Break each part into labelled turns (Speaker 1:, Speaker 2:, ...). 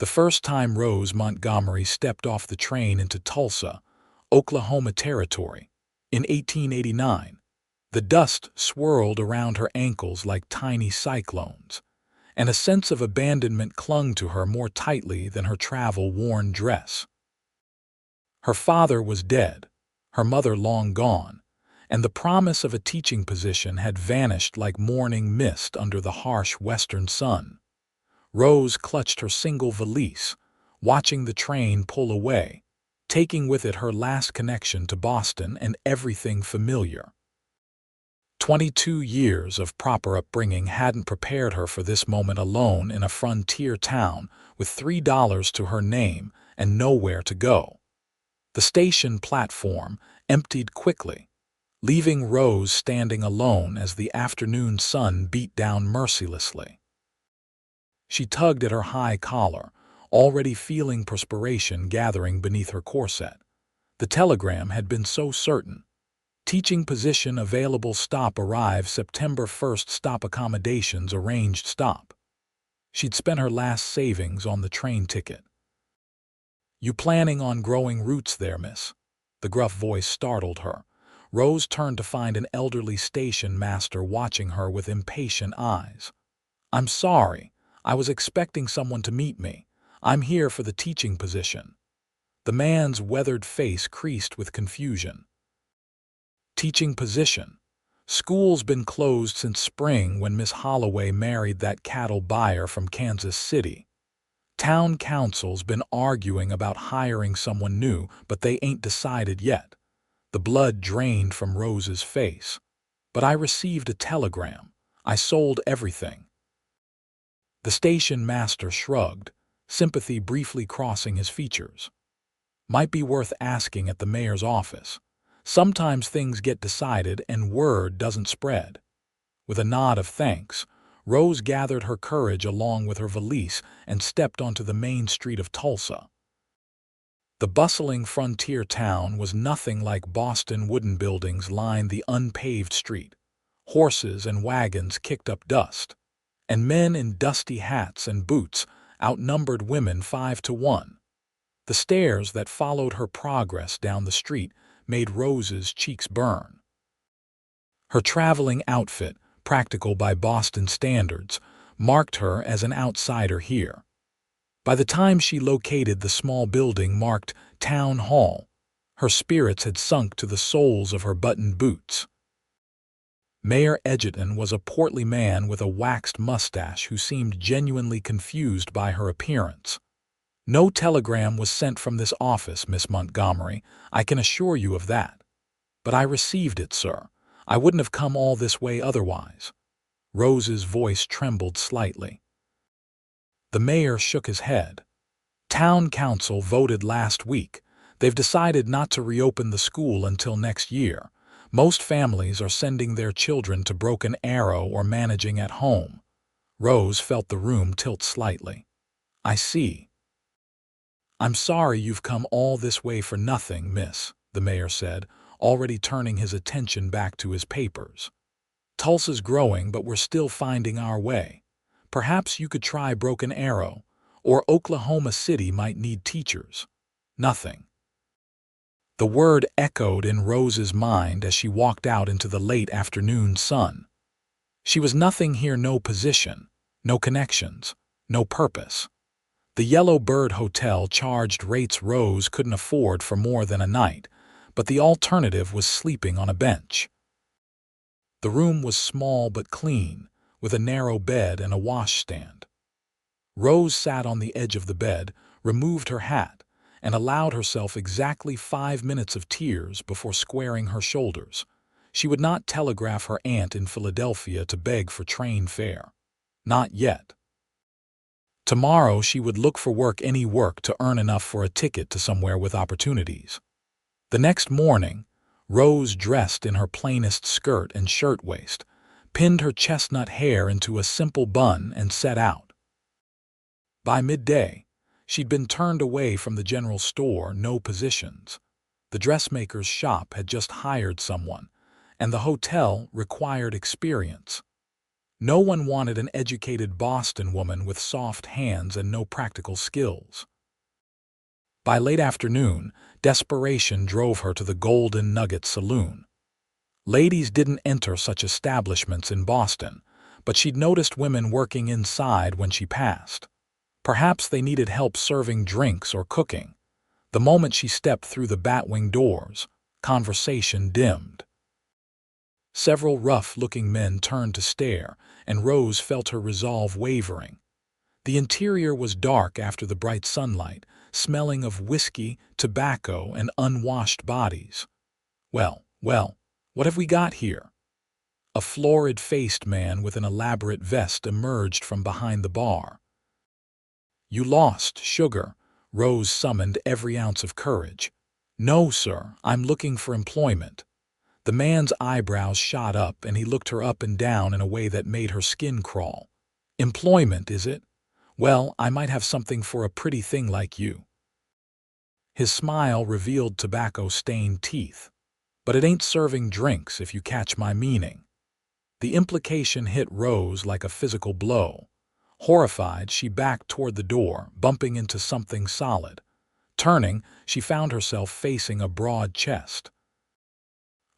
Speaker 1: The first time Rose Montgomery stepped off the train into Tulsa, Oklahoma Territory, in 1889, the dust swirled around her ankles like tiny cyclones, and a sense of abandonment clung to her more tightly than her travel-worn dress. Her father was dead, her mother long gone, and the promise of a teaching position had vanished like morning mist under the harsh western sun. Rose clutched her single valise, watching the train pull away, taking with it her last connection to Boston and everything familiar. 22 years of proper upbringing hadn't prepared her for this moment alone in a frontier town with $3 to her name and nowhere to go. The station platform emptied quickly, leaving Rose standing alone as the afternoon sun beat down mercilessly. She tugged at her high collar, already feeling perspiration gathering beneath her corset. The telegram had been so certain. Teaching position available, stop arrive September 1st, stop accommodations arranged, stop. She'd spent her last savings on the train ticket. "You planning on growing roots there, miss?" The gruff voice startled her. Rose turned to find an elderly station master watching her with impatient eyes. "I'm sorry, I was expecting someone to meet me. I'm here for the teaching position." The man's weathered face creased with confusion. "Teaching position? School's been closed since spring when Miss Holloway married that cattle buyer from Kansas City. Town council's been arguing about hiring someone new, but they ain't decided yet." The blood drained from Rose's face. "But I received a telegram. I sold everything." The station master shrugged, sympathy briefly crossing his features. "Might be worth asking at the mayor's office. Sometimes things get decided and word doesn't spread." With a nod of thanks, Rose gathered her courage along with her valise and stepped onto the main street of Tulsa. The bustling frontier town was nothing like Boston. Wooden buildings lined the unpaved street. Horses and wagons kicked up dust, and men in dusty hats and boots outnumbered women 5-1. The stares that followed her progress down the street made Rose's cheeks burn. Her traveling outfit, practical by Boston standards, marked her as an outsider here. By the time she located the small building marked Town Hall, her spirits had sunk to the soles of her buttoned boots. Mayor Edgerton was a portly man with a waxed mustache who seemed genuinely confused by her appearance. "No telegram was sent from this office, Miss Montgomery, I can assure you of that." "But I received it, sir. I wouldn't have come all this way otherwise." Rose's voice trembled slightly. The mayor shook his head. "Town council voted last week. They've decided not to reopen the school until next year. Most families are sending their children to Broken Arrow or managing at home." Rose felt the room tilt slightly. "I see." "I'm sorry you've come all this way for nothing, miss," the mayor said, already turning his attention back to his papers. "Tulsa's growing, but we're still finding our way. Perhaps you could try Broken Arrow, or Oklahoma City might need teachers." "Nothing." The word echoed in Rose's mind as she walked out into the late afternoon sun. She was nothing here, no position, no connections, no purpose. The Yellow Bird Hotel charged rates Rose couldn't afford for more than a night, but the alternative was sleeping on a bench. The room was small but clean, with a narrow bed and a washstand. Rose sat on the edge of the bed, removed her hat, and allowed herself exactly 5 minutes of tears before squaring her shoulders. She would not telegraph her aunt in Philadelphia to beg for train fare. Not yet. Tomorrow she would look for work, any work to earn enough for a ticket to somewhere with opportunities. The next morning, Rose dressed in her plainest skirt and shirtwaist, pinned her chestnut hair into a simple bun, and set out. By midday, she'd been turned away from the general store, no positions. The dressmaker's shop had just hired someone, and the hotel required experience. No one wanted an educated Boston woman with soft hands and no practical skills. By late afternoon, desperation drove her to the Golden Nugget Saloon. Ladies didn't enter such establishments in Boston, but she'd noticed women working inside when she passed. Perhaps they needed help serving drinks or cooking. The moment she stepped through the batwing doors, conversation dimmed. Several rough-looking men turned to stare, and Rose felt her resolve wavering. The interior was dark after the bright sunlight, smelling of whiskey, tobacco, and unwashed bodies. Well, what have we got here? A florid-faced man with an elaborate vest emerged from behind the bar. You lost, sugar. Rose summoned every ounce of courage. No, sir, I'm looking for employment. The man's eyebrows shot up and he looked her up and down in a way that made her skin crawl. Employment, is it? Well, I might have something for a pretty thing like you. His smile revealed tobacco-stained teeth. But it ain't serving drinks, if you catch my meaning. The implication hit Rose like a physical blow. Horrified, she backed toward the door, bumping into something solid. Turning, she found herself facing a broad chest.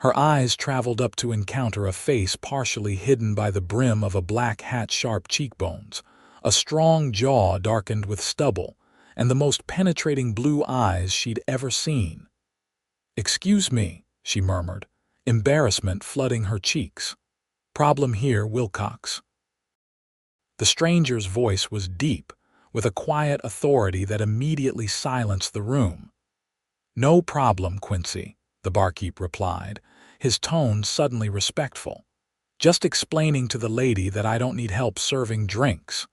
Speaker 1: Her eyes traveled up to encounter a face partially hidden by the brim of a black hat's sharp cheekbones, a strong jaw darkened with stubble, and the most penetrating blue eyes she'd ever seen. "Excuse me," she murmured, embarrassment flooding her cheeks. "Problem here, Wilcox." The stranger's voice was deep, with a quiet authority that immediately silenced the room. "No problem, Quincy," the barkeep replied, his tone suddenly respectful. "Just explaining to the lady that I don't need help serving drinks."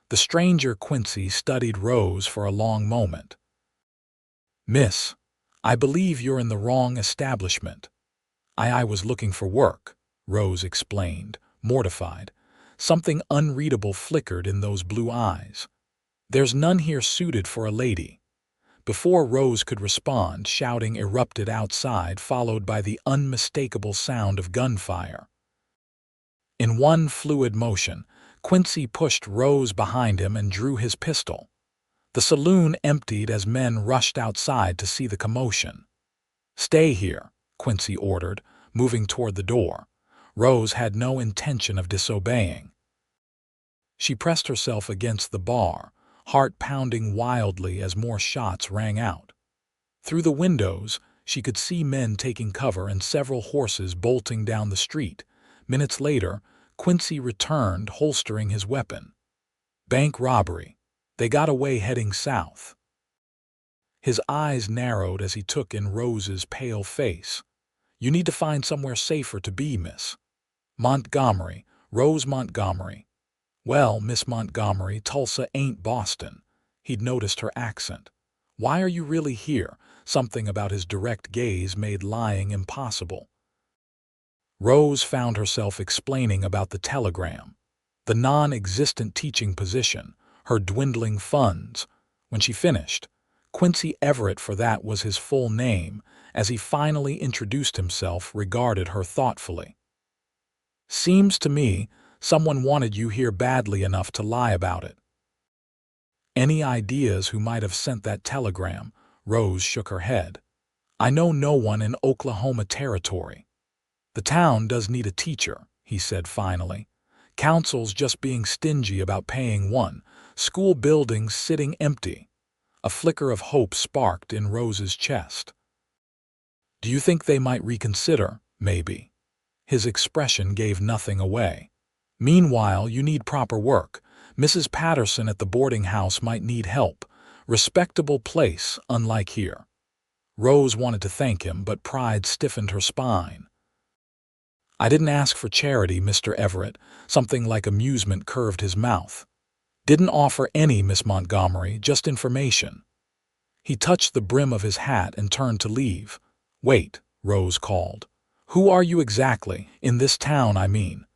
Speaker 1: The stranger Quincy studied Rose for a long moment. "Miss, I believe you're in the wrong establishment. I was looking for work," Rose explained, mortified. Something unreadable flickered in those blue eyes. "There's none here suited for a lady." Before Rose could respond, shouting erupted outside, followed by the unmistakable sound of gunfire. In one fluid motion, Quincy pushed Rose behind him and drew his pistol. The saloon emptied as men rushed outside to see the commotion. "Stay here," Quincy ordered, moving toward the door. Rose had no intention of disobeying. She pressed herself against the bar, heart pounding wildly as more shots rang out. Through the windows, she could see men taking cover and several horses bolting down the street. Minutes later, Quincy returned, holstering his weapon. "Bank robbery. They got away heading south." His eyes narrowed as he took in Rose's pale face. "You need to find somewhere safer to be, miss." "Montgomery, Rose Montgomery." "Well, Miss Montgomery, Tulsa ain't Boston." He'd noticed her accent. "Why are you really here?" Something about his direct gaze made lying impossible. Rose found herself explaining about the telegram, the non-existent teaching position, her dwindling funds. When she finished, Quincy Everett, for that was his full name, as he finally introduced himself, regarded her thoughtfully. "Seems to me someone wanted you here badly enough to lie about it." "Any ideas who might have sent that telegram?" Rose shook her head. "I know no one in Oklahoma Territory." "The town does need a teacher," he said finally. "Council's just being stingy about paying one. School buildings sitting empty." A flicker of hope sparked in Rose's chest. "Do you think they might reconsider, maybe?" His expression gave nothing away. "Meanwhile, you need proper work. Mrs. Patterson at the boarding house might need help. Respectable place, unlike here." Rose wanted to thank him, but pride stiffened her spine. "I didn't ask for charity, Mr. Everett." Something like amusement curved his mouth. "Didn't offer any, Miss Montgomery, just information." He touched the brim of his hat and turned to leave. "Wait," Rose called. "Who are you exactly? In this town, I mean."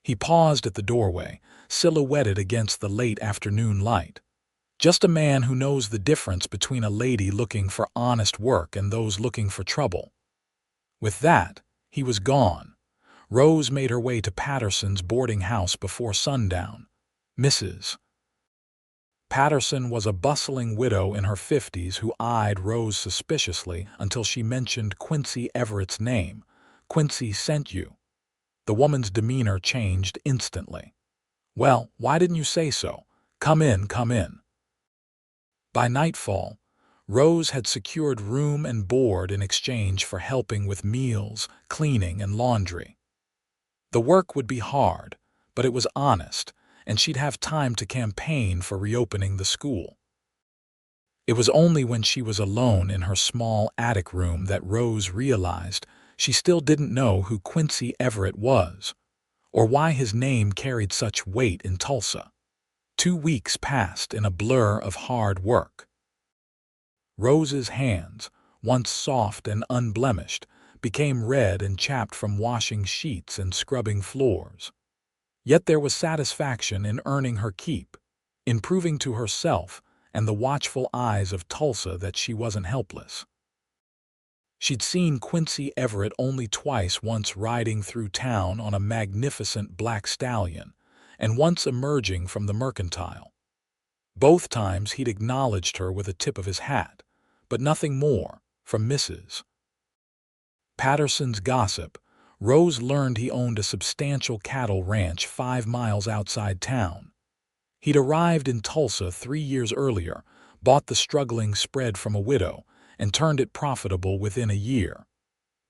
Speaker 1: He paused at the doorway, silhouetted against the late afternoon light. "Just a man who knows the difference between a lady looking for honest work and those looking for trouble." With that, he was gone. Rose made her way to Patterson's boarding house before sundown. Mrs. Patterson was a bustling widow in her 50s who eyed Rose suspiciously until she mentioned Quincy Everett's name. "Quincy sent you." The woman's demeanor changed instantly. "Well, why didn't you say so? Come in, come in." By nightfall, Rose had secured room and board in exchange for helping with meals, cleaning, and laundry. The work would be hard, but it was honest, and she'd have time to campaign for reopening the school. It was only when she was alone in her small attic room that Rose realized she still didn't know who Quincy Everett was, or why his name carried such weight in Tulsa. 2 weeks passed in a blur of hard work. Rose's hands, once soft and unblemished, became red and chapped from washing sheets and scrubbing floors. Yet there was satisfaction in earning her keep, in proving to herself and the watchful eyes of Tulsa that she wasn't helpless. She'd seen Quincy Everett only twice, once riding through town on a magnificent black stallion, and once emerging from the mercantile. Both times he'd acknowledged her with a tip of his hat, but nothing more from Mrs. Patterson's gossip. Rose learned he owned a substantial cattle ranch 5 miles outside town. He'd arrived in Tulsa 3 years earlier, bought the struggling spread from a widow, and turned it profitable within a year.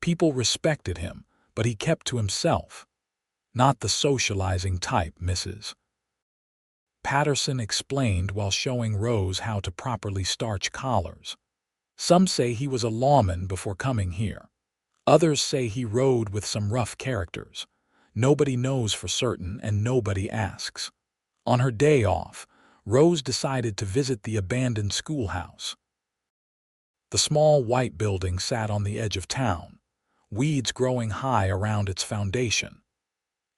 Speaker 1: People respected him, but he kept to himself. Not the socializing type, Mrs. Patterson explained while showing Rose how to properly starch collars. Some say he was a lawman before coming here. Others say he rode with some rough characters. Nobody knows for certain, and nobody asks. On her day off, Rose decided to visit the abandoned schoolhouse. The small white building sat on the edge of town, weeds growing high around its foundation.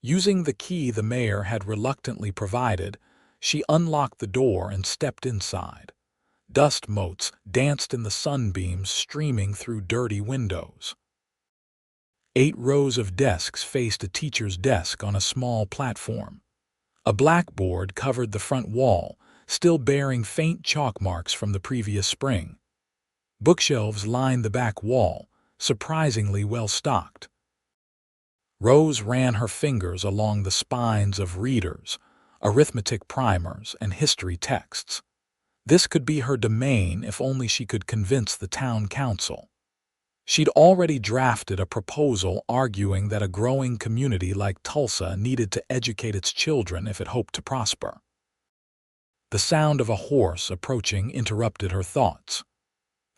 Speaker 1: Using the key the mayor had reluctantly provided, she unlocked the door and stepped inside. Dust motes danced in the sunbeams streaming through dirty windows. 8 rows of desks faced a teacher's desk on a small platform. A blackboard covered the front wall, still bearing faint chalk marks from the previous spring. Bookshelves lined the back wall, surprisingly well stocked. Rose ran her fingers along the spines of readers, arithmetic primers, and history texts. This could be her domain if only she could convince the town council. She'd already drafted a proposal arguing that a growing community like Tulsa needed to educate its children if it hoped to prosper. The sound of a horse approaching interrupted her thoughts.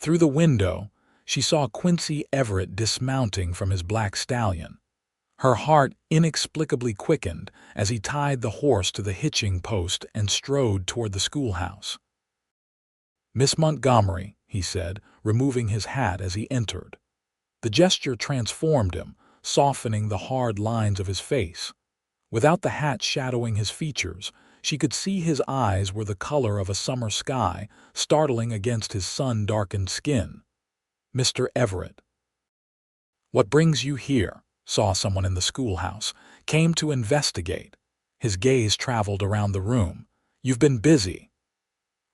Speaker 1: Through the window, she saw Quincy Everett dismounting from his black stallion. Her heart inexplicably quickened as he tied the horse to the hitching post and strode toward the schoolhouse. "Miss Montgomery," he said, removing his hat as he entered. The gesture transformed him, softening the hard lines of his face. Without the hat shadowing his features, she could see his eyes were the color of a summer sky, startling against his sun-darkened skin. "Mr. Everett." "What brings you here?" Saw someone in the schoolhouse. "Came to investigate." His gaze traveled around the room. "You've been busy."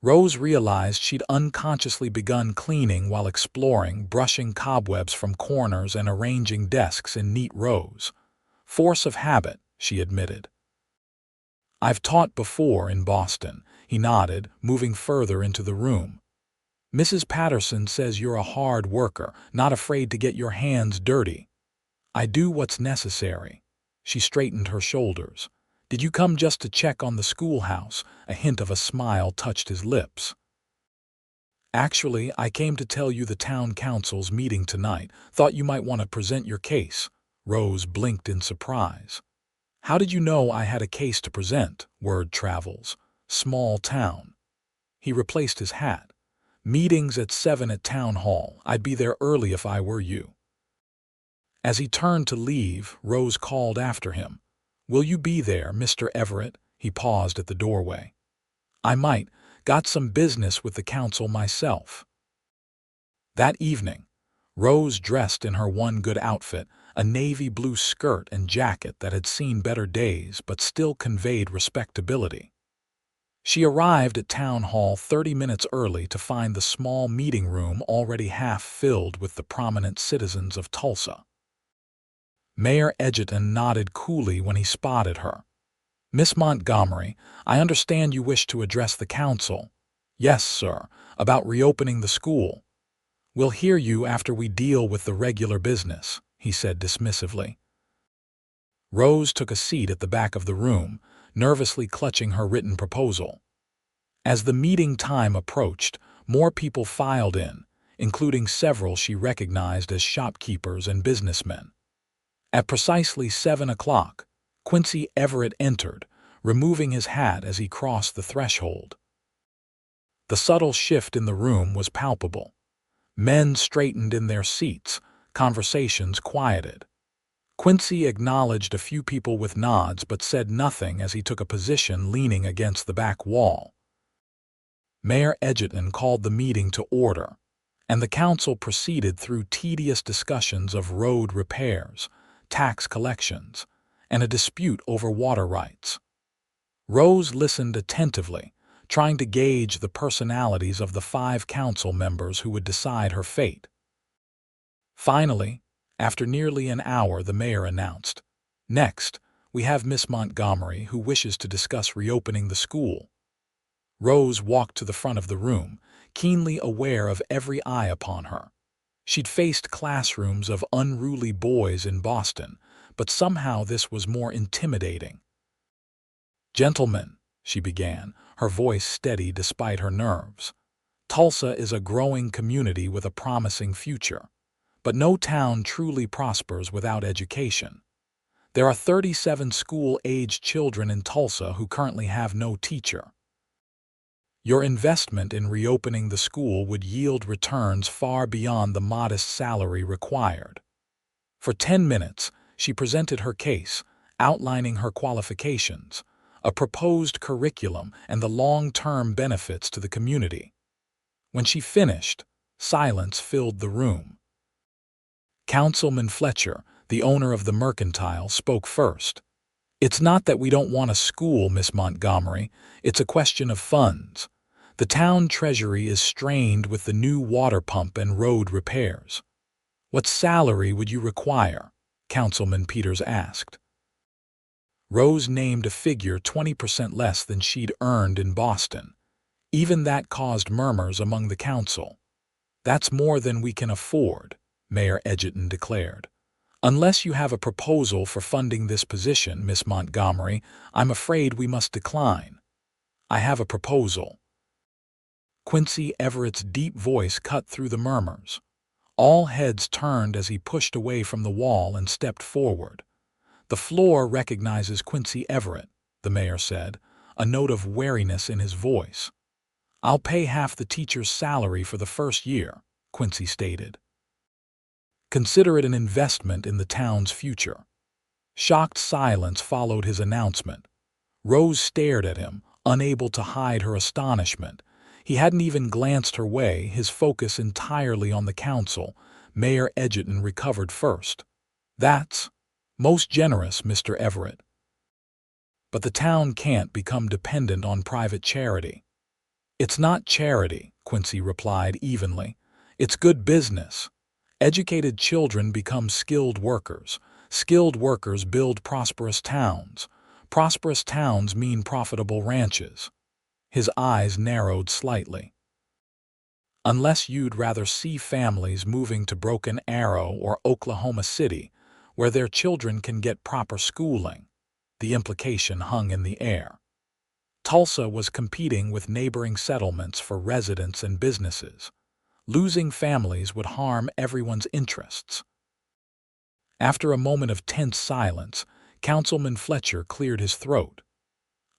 Speaker 1: Rose realized she'd unconsciously begun cleaning while exploring, brushing cobwebs from corners and arranging desks in neat rows. "Force of habit," she admitted. "I've taught before in Boston," he nodded, moving further into the room. "Mrs. Patterson says you're a hard worker, not afraid to get your hands dirty." "I do what's necessary." She straightened her shoulders. "Did you come just to check on the schoolhouse?" A hint of a smile touched his lips. "Actually, I came to tell you the town council's meeting tonight. Thought you might want to present your case." Rose blinked in surprise. "How did you know I had a case to present?" Word travels. Small town. He replaced his hat. "Meetings at 7 at town hall. I'd be there early if I were you." As he turned to leave, Rose called after him. "Will you be there, Mr. Everett?" He paused at the doorway. "I might. Got some business with the council myself." That evening, Rose dressed in her one good outfit, a navy blue skirt and jacket that had seen better days but still conveyed respectability. She arrived at Town Hall 30 minutes early to find the small meeting room already half filled with the prominent citizens of Tulsa. Mayor Edgerton nodded coolly when he spotted her. "Miss Montgomery, I understand you wish to address the council." "Yes, sir, about reopening the school." "We'll hear you after we deal with the regular business," he said dismissively. Rose took a seat at the back of the room, nervously clutching her written proposal. As the meeting time approached, more people filed in, including several she recognized as shopkeepers and businessmen. At precisely 7 o'clock, Quincy Everett entered, removing his hat as he crossed the threshold. The subtle shift in the room was palpable. Men straightened in their seats, conversations quieted. Quincy acknowledged a few people with nods but said nothing as he took a position leaning against the back wall. Mayor Edgerton called the meeting to order, and the council proceeded through tedious discussions of road repairs, tax collections, and a dispute over water rights. Rose listened attentively, trying to gauge the personalities of the 5 council members who would decide her fate. Finally, after nearly an hour, the mayor announced, "Next, we have Miss Montgomery, who wishes to discuss reopening the school." Rose walked to the front of the room, keenly aware of every eye upon her. She'd faced classrooms of unruly boys in Boston, but somehow this was more intimidating. "Gentlemen," she began, her voice steady despite her nerves, "Tulsa is a growing community with a promising future. But no town truly prospers without education. There are 37 school-aged children in Tulsa who currently have no teacher. Your investment in reopening the school would yield returns far beyond the modest salary required." For 10 minutes, she presented her case, outlining her qualifications, a proposed curriculum, and the long-term benefits to the community. When she finished, silence filled the room. Councilman Fletcher, the owner of the Mercantile, spoke first. "It's not that we don't want a school, Miss Montgomery. It's a question of funds. The town treasury is strained with the new water pump and road repairs." "What salary would you require?" Councilman Peters asked. Rose named a figure 20% less than she'd earned in Boston. Even that caused murmurs among the council. "That's more than we can afford," Mayor Edgerton declared. "Unless you have a proposal for funding this position, Miss Montgomery, I'm afraid we must decline." "I have a proposal." Quincy Everett's deep voice cut through the murmurs. All heads turned as he pushed away from the wall and stepped forward. "The floor recognizes Quincy Everett," the mayor said, a note of wariness in his voice. "I'll pay half the teacher's salary for the first year," Quincy stated. "Consider it an investment in the town's future." Shocked silence followed his announcement. Rose stared at him, unable to hide her astonishment. He hadn't even glanced her way, his focus entirely on the council. Mayor Edgerton recovered first. "That's most generous, Mr. Everett. But the town can't become dependent on private charity." "It's not charity," Quincy replied evenly. "It's good business. Educated children become skilled workers. Skilled workers build prosperous towns. Prosperous towns mean profitable ranches." His eyes narrowed slightly. "Unless you'd rather see families moving to Broken Arrow or Oklahoma City, where their children can get proper schooling." The implication hung in the air. Tulsa was competing with neighboring settlements for residents and businesses. Losing families would harm everyone's interests. After a moment of tense silence, Councilman Fletcher cleared his throat.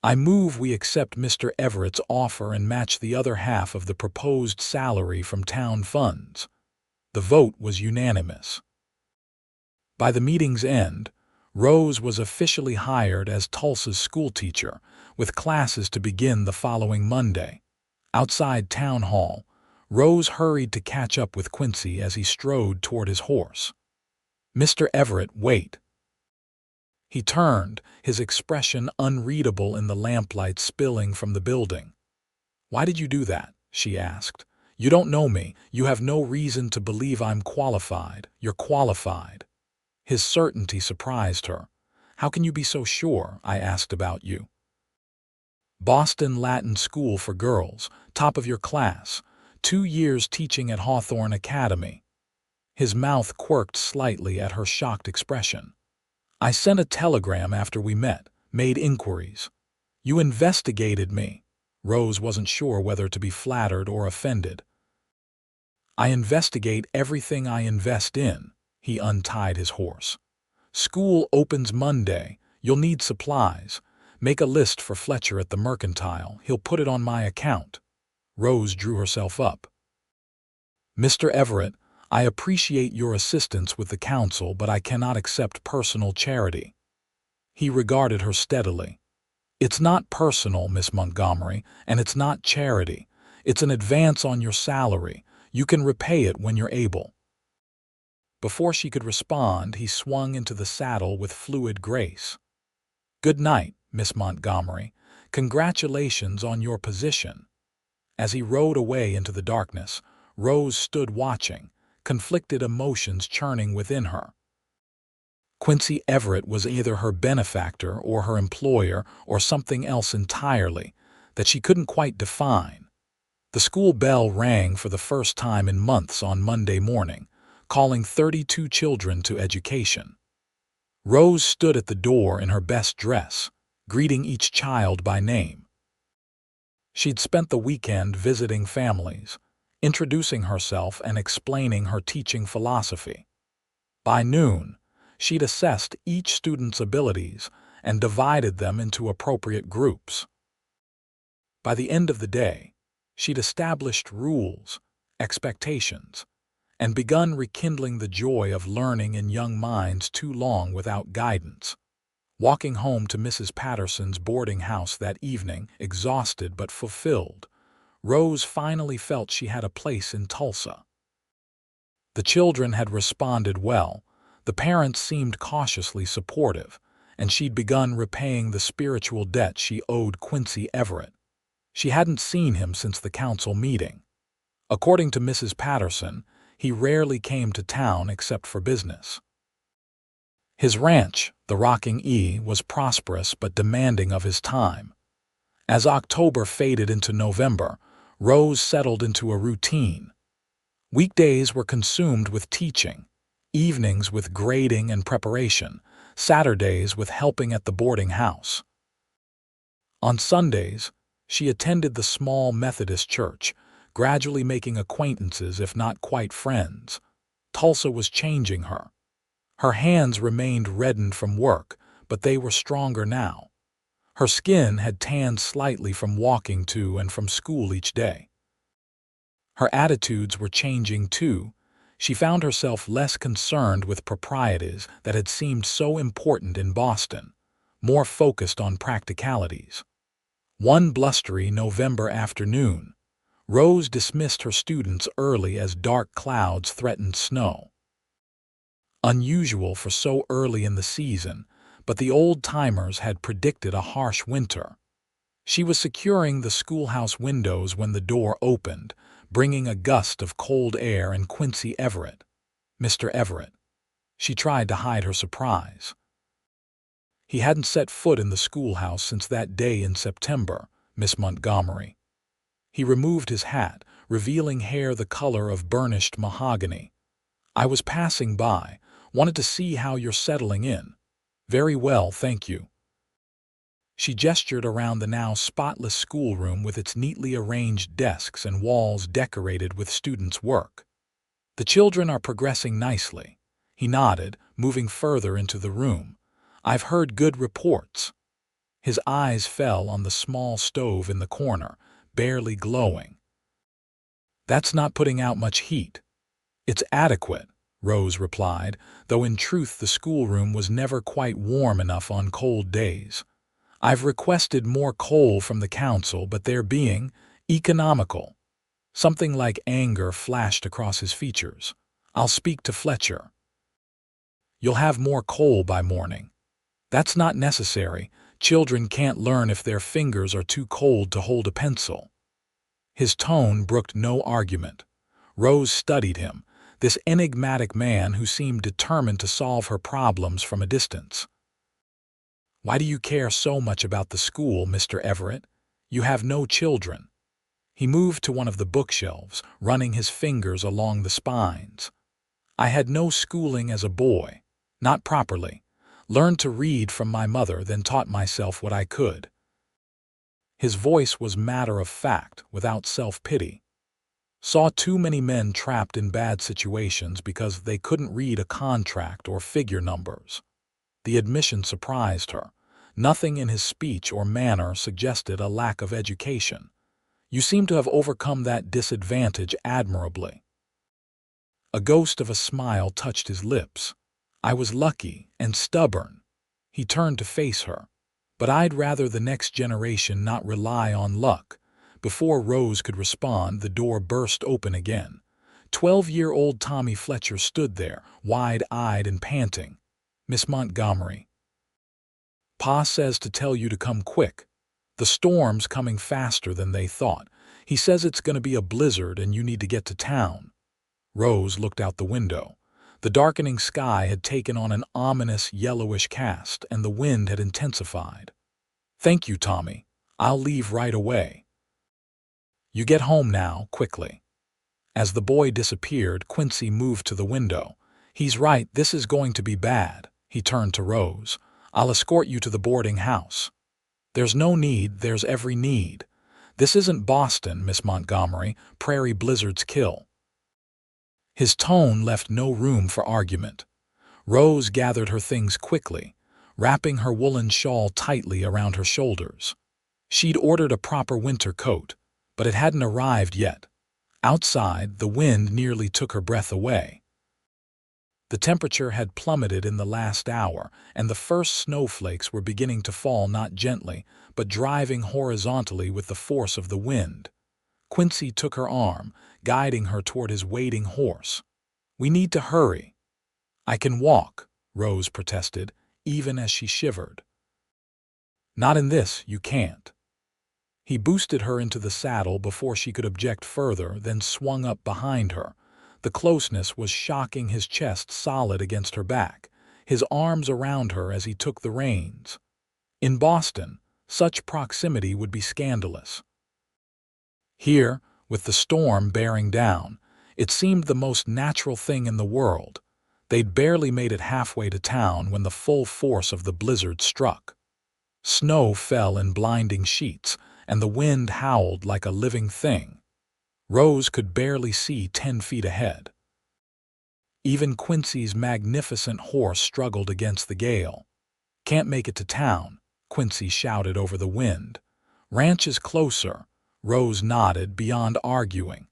Speaker 1: "I move we accept Mr. Everett's offer and match the other half of the proposed salary from town funds." The vote was unanimous. By the meeting's end, Rose was officially hired as Tulsa's schoolteacher, with classes to begin the following Monday. Outside Town Hall, Rose hurried to catch up with Quincy as he strode toward his horse. Mr. Everett, wait. He turned, his expression unreadable in the lamplight spilling from the building. Why did you do that? She asked. You don't know me. You have no reason to believe I'm qualified. You're qualified. His certainty surprised her. How can you be so sure? I asked about you. Boston Latin School for Girls, top of your class, 2 years teaching at Hawthorne Academy. His mouth quirked slightly at her shocked expression. I sent a telegram after we met, made inquiries. You investigated me. Rose wasn't sure whether to be flattered or offended. I investigate everything I invest in. He untied his horse. School opens Monday. You'll need supplies. Make a list for Fletcher at the Mercantile. He'll put it on my account. Rose drew herself up. Mr. Everett, I appreciate your assistance with the council, but I cannot accept personal charity. He regarded her steadily. It's not personal, Miss Montgomery, and it's not charity. It's an advance on your salary. You can repay it when you're able. Before she could respond, he swung into the saddle with fluid grace. Good night, Miss Montgomery. Congratulations on your position. As he rode away into the darkness, Rose stood watching, conflicted emotions churning within her. Quincy Everett was either her benefactor or her employer or something else entirely that she couldn't quite define. The school bell rang for the first time in months on Monday morning, calling 32 children to education. Rose stood at the door in her best dress, greeting each child by name. She'd spent the weekend visiting families, introducing herself and explaining her teaching philosophy. By noon, she'd assessed each student's abilities and divided them into appropriate groups. By the end of the day, she'd established rules, expectations, and begun rekindling the joy of learning in young minds too long without guidance. Walking home to Mrs. Patterson's boarding house that evening, exhausted but fulfilled, Rose finally felt she had a place in Tulsa. The children had responded well, the parents seemed cautiously supportive, and she'd begun repaying the spiritual debt she owed Quincy Everett. She hadn't seen him since the council meeting. According to Mrs. Patterson, he rarely came to town except for business. His ranch, the Rocking E, was prosperous but demanding of his time. As October faded into November, Rose settled into a routine. Weekdays were consumed with teaching, evenings with grading and preparation, Saturdays with helping at the boarding house. On Sundays, she attended the small Methodist church, gradually making acquaintances if not quite friends. Tulsa was changing her. Her hands remained reddened from work, but they were stronger now. Her skin had tanned slightly from walking to and from school each day. Her attitudes were changing too. She found herself less concerned with proprieties that had seemed so important in Boston, more focused on practicalities. One blustery November afternoon, Rose dismissed her students early as dark clouds threatened snow. Unusual for so early in the season, but the old-timers had predicted a harsh winter. She was securing the schoolhouse windows when the door opened, bringing a gust of cold air and Quincy Everett. Mr. Everett. She tried to hide her surprise. He hadn't set foot in the schoolhouse since that day in September, Miss Montgomery. He removed his hat, revealing hair the color of burnished mahogany. I was passing by, wanted to see how you're settling in. Very well, thank you. She gestured around the now spotless schoolroom with its neatly arranged desks and walls decorated with students' work. The children are progressing nicely. He nodded, moving further into the room. I've heard good reports. His eyes fell on the small stove in the corner, barely glowing. That's not putting out much heat. It's adequate, Rose replied, though in truth the schoolroom was never quite warm enough on cold days. I've requested more coal from the council, but they're being economical. Something like anger flashed across his features. I'll speak to Fletcher. You'll have more coal by morning. That's not necessary. Children can't learn if their fingers are too cold to hold a pencil. His tone brooked no argument. Rose studied him, this enigmatic man who seemed determined to solve her problems from a distance. Why do you care so much about the school, Mr. Everett? You have no children. He moved to one of the bookshelves, running his fingers along the spines. I had no schooling as a boy. Not properly. Learned to read from my mother, then taught myself what I could. His voice was matter of fact, without self-pity. Saw too many men trapped in bad situations because they couldn't read a contract or figure numbers. The admission surprised her. Nothing in his speech or manner suggested a lack of education. You seem to have overcome that disadvantage admirably. A ghost of a smile touched his lips. I was lucky and stubborn. He turned to face her. But I'd rather the next generation not rely on luck. Before Rose could respond, the door burst open again. 12-year-old Tommy Fletcher stood there, wide-eyed and panting. Miss Montgomery. Pa says to tell you to come quick. The storm's coming faster than they thought. He says it's going to be a blizzard and you need to get to town. Rose looked out the window. The darkening sky had taken on an ominous yellowish cast and the wind had intensified. Thank you, Tommy. I'll leave right away. You get home now, quickly. As the boy disappeared, Quincy moved to the window. He's right, this is going to be bad. He turned to Rose. I'll escort you to the boarding house. There's no need, there's every need. This isn't Boston, Miss Montgomery. Prairie blizzards kill. His tone left no room for argument. Rose gathered her things quickly, wrapping her woolen shawl tightly around her shoulders. She'd ordered a proper winter coat, but it hadn't arrived yet. Outside, the wind nearly took her breath away. The temperature had plummeted in the last hour, and the first snowflakes were beginning to fall not gently, but driving horizontally with the force of the wind. Quincy took her arm, guiding her toward his waiting horse. We need to hurry. I can walk, Rose protested, even as she shivered. Not in this, you can't. He boosted her into the saddle before she could object further, then swung up behind her. The closeness was shocking, his chest solid against her back, his arms around her as he took the reins. In Boston, such proximity would be scandalous. Here, with the storm bearing down, it seemed the most natural thing in the world. They'd barely made it halfway to town when the full force of the blizzard struck. Snow fell in blinding sheets, and the wind howled like a living thing. Rose could barely see 10 feet ahead. Even Quincy's magnificent horse struggled against the gale. Can't make it to town, Quincy shouted over the wind. Ranch is closer. Rose nodded beyond arguing.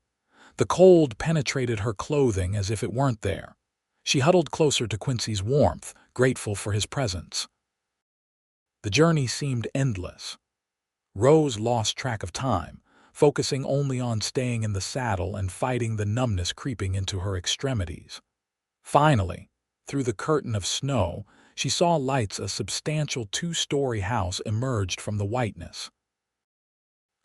Speaker 1: The cold penetrated her clothing as if it weren't there. She huddled closer to Quincy's warmth, grateful for his presence. The journey seemed endless. Rose lost track of time, focusing only on staying in the saddle and fighting the numbness creeping into her extremities. Finally, through the curtain of snow, she saw lights. A substantial 2-story house emerged from the whiteness.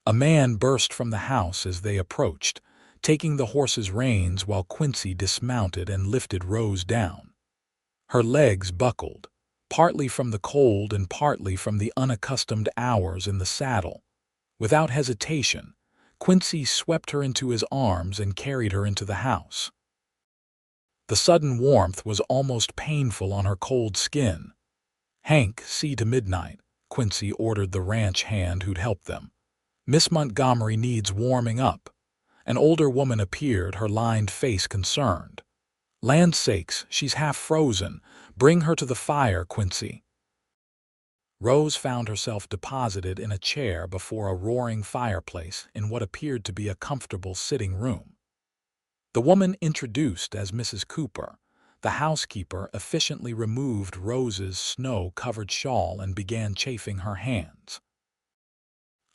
Speaker 1: A man burst from the house as they approached, taking the horse's reins while Quincy dismounted and lifted Rose down. Her legs buckled, partly from the cold and partly from the unaccustomed hours in the saddle. Without hesitation, Quincy swept her into his arms and carried her into the house. The sudden warmth was almost painful on her cold skin. Hank, see to midnight, Quincy ordered the ranch hand who'd helped them. Miss Montgomery needs warming up. An older woman appeared, her lined face concerned. Land's sakes, she's half frozen. Bring her to the fire, Quincy. Rose found herself deposited in a chair before a roaring fireplace in what appeared to be a comfortable sitting room. The woman introduced as Mrs. Cooper, the housekeeper, efficiently removed Rose's snow-covered shawl and began chafing her hands.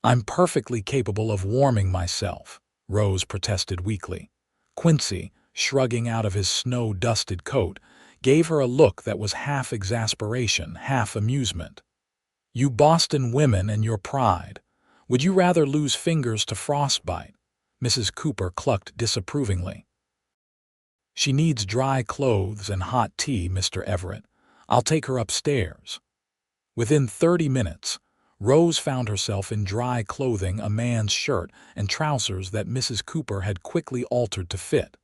Speaker 1: I'm perfectly capable of warming myself, Rose protested weakly. Quincy, shrugging out of his snow-dusted coat, gave her a look that was half exasperation, half amusement. "You Boston women and your pride. Would you rather lose fingers to frostbite?" Mrs. Cooper clucked disapprovingly. "She needs dry clothes and hot tea, Mr. Everett. I'll take her upstairs." Within 30 minutes, Rose found herself in dry clothing, a man's shirt and trousers that Mrs. Cooper had quickly altered to fit,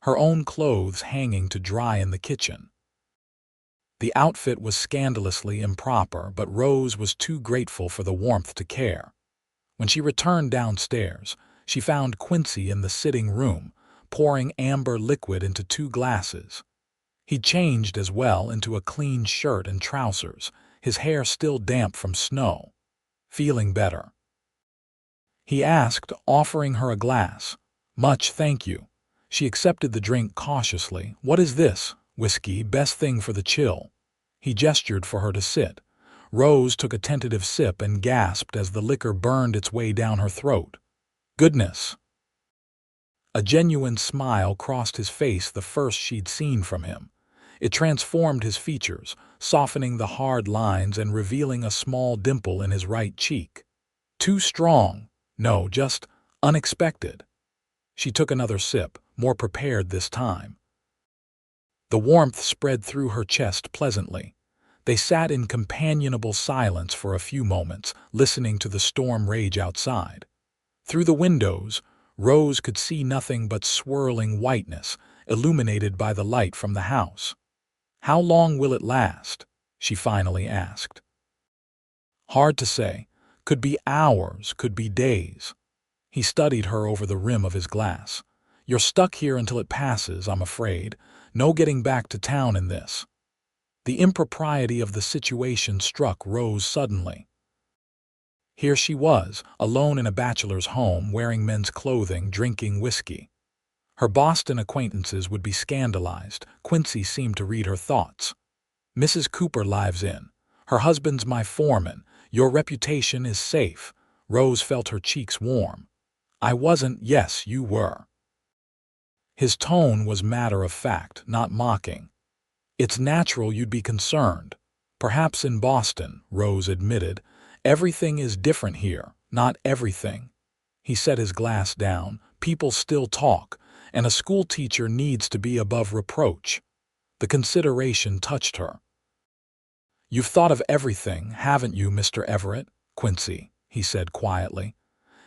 Speaker 1: her own clothes hanging to dry in the kitchen. The outfit was scandalously improper, but Rose was too grateful for the warmth to care. When she returned downstairs, she found Quincy in the sitting room, pouring amber liquid into 2 glasses. He changed as well into a clean shirt and trousers, his hair still damp from snow. "Feeling better?" he asked, offering her a glass. "Much, thank you." She accepted the drink cautiously. "What is this?" "Whiskey, best thing for the chill." He gestured for her to sit. Rose took a tentative sip and gasped as the liquor burned its way down her throat. "Goodness!" A genuine smile crossed his face, the first she'd seen from him. It transformed his features, softening the hard lines and revealing a small dimple in his right cheek. "Too strong." "No, just unexpected." She took another sip, more prepared this time. The warmth spread through her chest pleasantly. They sat in companionable silence for a few moments, listening to the storm rage outside. Through the windows, Rose could see nothing but swirling whiteness, illuminated by the light from the house. "How long will it last?" she finally asked. "Hard to say. Could be hours, could be days." He studied her over the rim of his glass. "You're stuck here until it passes, I'm afraid. No getting back to town in this." The impropriety of the situation struck Rose suddenly. Here she was, alone in a bachelor's home, wearing men's clothing, drinking whiskey. Her Boston acquaintances would be scandalized. Quincy seemed to read her thoughts. "Mrs. Cooper lives in. Her husband's my foreman. Your reputation is safe." Rose felt her cheeks warm. "I wasn't." "Yes, you were." His tone was matter of fact, not mocking. "It's natural you'd be concerned." "Perhaps in Boston," Rose admitted. "Everything is different here." "Not everything." He set his glass down. "People still talk, and a schoolteacher needs to be above reproach." The consideration touched her. "You've thought of everything, haven't you, Mr. Everett?" "Quincy," he said quietly.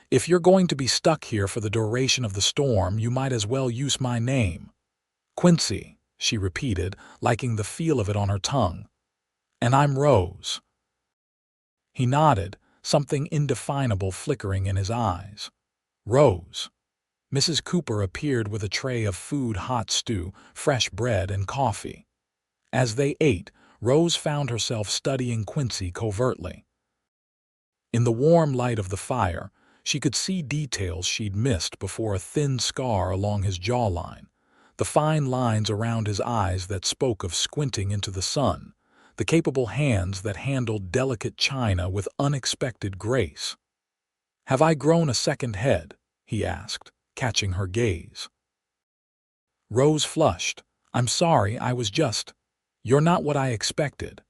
Speaker 1: "If you're going to be stuck here for the duration of the storm, you might as well use my name." "Quincy," she repeated, liking the feel of it on her tongue. "And I'm Rose." He nodded, something indefinable flickering in his eyes. "Rose." Mrs. Cooper appeared with a tray of food, hot stew, fresh bread, and coffee. As they ate, Rose found herself studying Quincy covertly. In the warm light of the fire, she could see details she'd missed before: a thin scar along his jawline, the fine lines around his eyes that spoke of squinting into the sun, the capable hands that handled delicate china with unexpected grace. "Have I grown a second head?" he asked, catching her gaze. Rose flushed. "I'm sorry, I was just—" "You're not what I expected."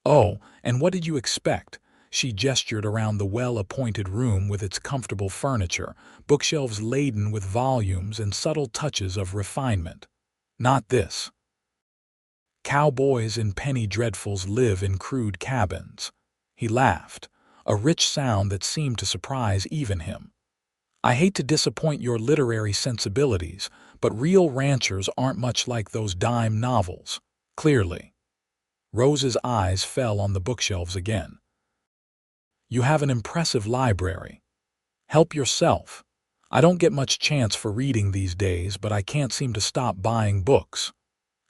Speaker 1: "Oh, and what did you expect?" She gestured around the well-appointed room with its comfortable furniture, bookshelves laden with volumes and subtle touches of refinement. "Not this." "Cowboys in penny dreadfuls live in crude cabins." He laughed, a rich sound that seemed to surprise even him. "I hate to disappoint your literary sensibilities, but real ranchers aren't much like those dime novels." "Clearly." Rose's eyes fell on the bookshelves again. "You have an impressive library. Help yourself. I don't get much chance for reading these days, but I can't seem to stop buying books."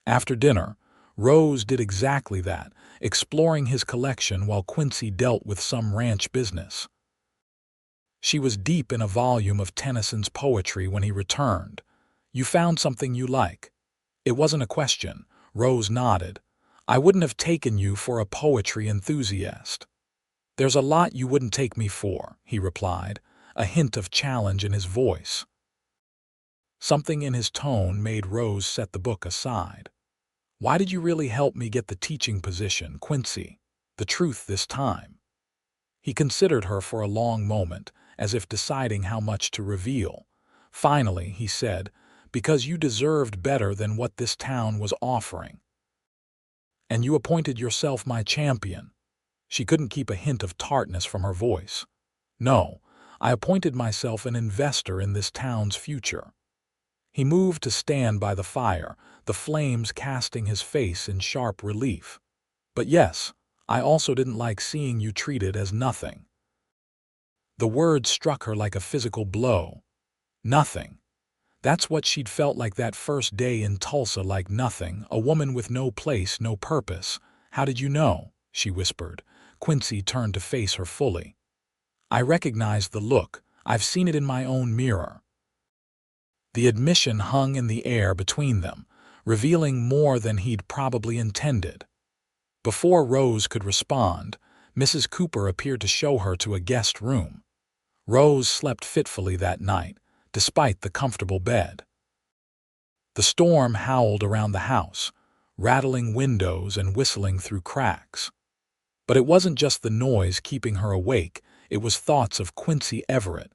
Speaker 1: After dinner, Rose did exactly that, exploring his collection while Quincy dealt with some ranch business. She was deep in a volume of Tennyson's poetry when he returned. "You found something you like?" It wasn't a question. Rose nodded. "I wouldn't have taken you for a poetry enthusiast." "There's a lot you wouldn't take me for," he replied, a hint of challenge in his voice. Something in his tone made Rose set the book aside. Why did you really help me get the teaching position, Quincy? The truth this time. He considered her for a long moment, as if deciding how much to reveal. Finally, he said, because you deserved better than what this town was offering. And you appointed yourself my champion. She couldn't keep a hint of tartness from her voice. No, I appointed myself an investor in this town's future. He moved to stand by the fire, the flames casting his face in sharp relief. But yes, I also didn't like seeing you treated as nothing. The word struck her like a physical blow. Nothing. That's what she'd felt like that first day in Tulsa, like nothing, a woman with no place, no purpose. How did you know? She whispered. Quincy turned to face her fully. I recognized the look. I've seen it in my own mirror. The admission hung in the air between them, revealing more than he'd probably intended. Before Rose could respond, Mrs. Cooper appeared to show her to a guest room. Rose slept fitfully that night, despite the comfortable bed. The storm howled around the house, rattling windows and whistling through cracks. But it wasn't just the noise keeping her awake, it was thoughts of Quincy Everett,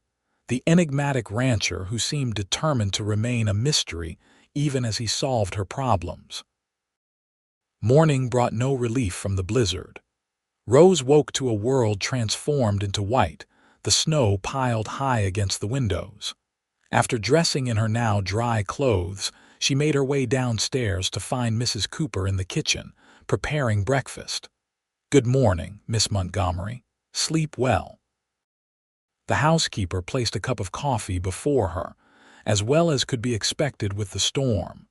Speaker 1: the enigmatic rancher who seemed determined to remain a mystery even as he solved her problems. Morning brought no relief from the blizzard. Rose woke to a world transformed into white, the snow piled high against the windows. After dressing in her now dry clothes, she made her way downstairs to find Mrs. Cooper in the kitchen, preparing breakfast. Good morning, Miss Montgomery. Sleep well. The housekeeper placed a cup of coffee before her, as well as could be expected with the storm.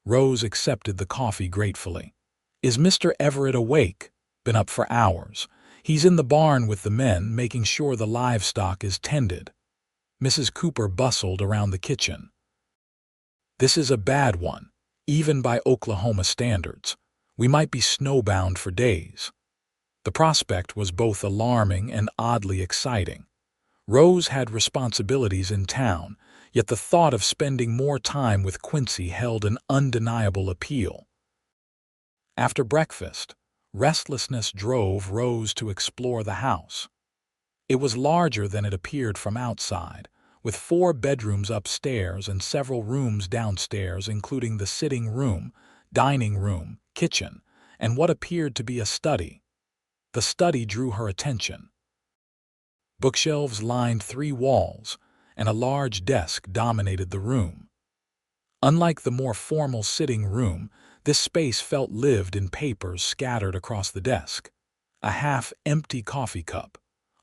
Speaker 1: Rose accepted the coffee gratefully. Is Mr. Everett awake? Been up for hours. He's in the barn with the men, making sure the livestock is tended. Mrs. Cooper bustled around the kitchen. This is a bad one, even by Oklahoma standards. We might be snowbound for days. The prospect was both alarming and oddly exciting. Rose had responsibilities in town, yet the thought of spending more time with Quincy held an undeniable appeal. After breakfast, restlessness drove Rose to explore the house. It was larger than it appeared from outside, with 4 bedrooms upstairs and several rooms downstairs, including the sitting room, dining room, kitchen, and what appeared to be a study. The study drew her attention. Bookshelves lined 3 walls, and a large desk dominated the room. Unlike the more formal sitting room, this space felt lived in papers scattered across the desk. A half-empty coffee cup,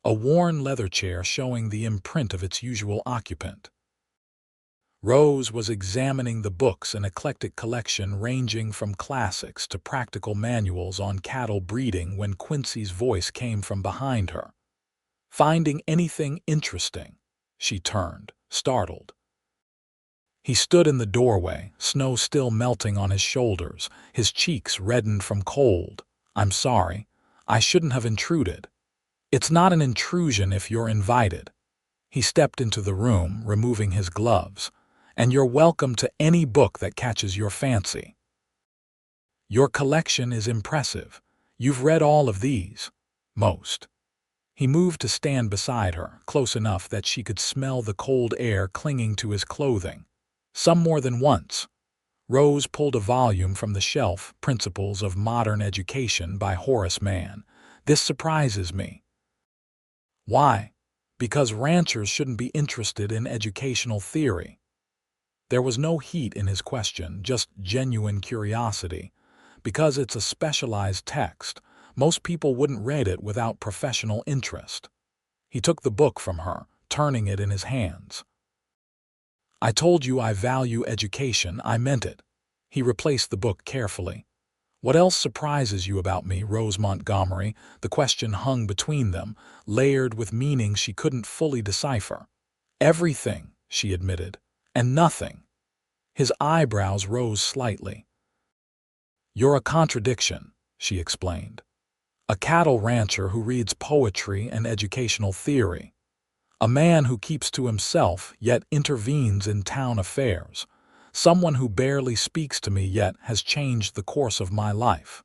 Speaker 1: a worn leather chair showing the imprint of its usual occupant. Rose was examining the books, an eclectic collection ranging from classics to practical manuals on cattle breeding, when Quincy's voice came from behind her. Finding anything interesting? She turned, startled. He stood in the doorway, snow still melting on his shoulders, his cheeks reddened from cold. I'm sorry. I shouldn't have intruded. It's not an intrusion if you're invited. He stepped into the room, removing his gloves. And you're welcome to any book that catches your fancy. Your collection is impressive. You've read all of these. Most. He moved to stand beside her, close enough that she could smell the cold air clinging to his clothing. Some more than once. Rose pulled a volume from the shelf, Principles of Modern Education by Horace Mann. This surprises me. Why? Because ranchers shouldn't be interested in educational theory. There was no heat in his question, just genuine curiosity. Because it's a specialized text, most people wouldn't read it without professional interest. He took the book from her, turning it in his hands. I told you I value education, I meant it. He replaced the book carefully. What else surprises you about me, Rose Montgomery? The question hung between them, layered with meaning she couldn't fully decipher. Everything, she admitted, and nothing. His eyebrows rose slightly. You're a contradiction, she explained. A cattle rancher who reads poetry and educational theory. A man who keeps to himself yet intervenes in town affairs. Someone who barely speaks to me yet has changed the course of my life.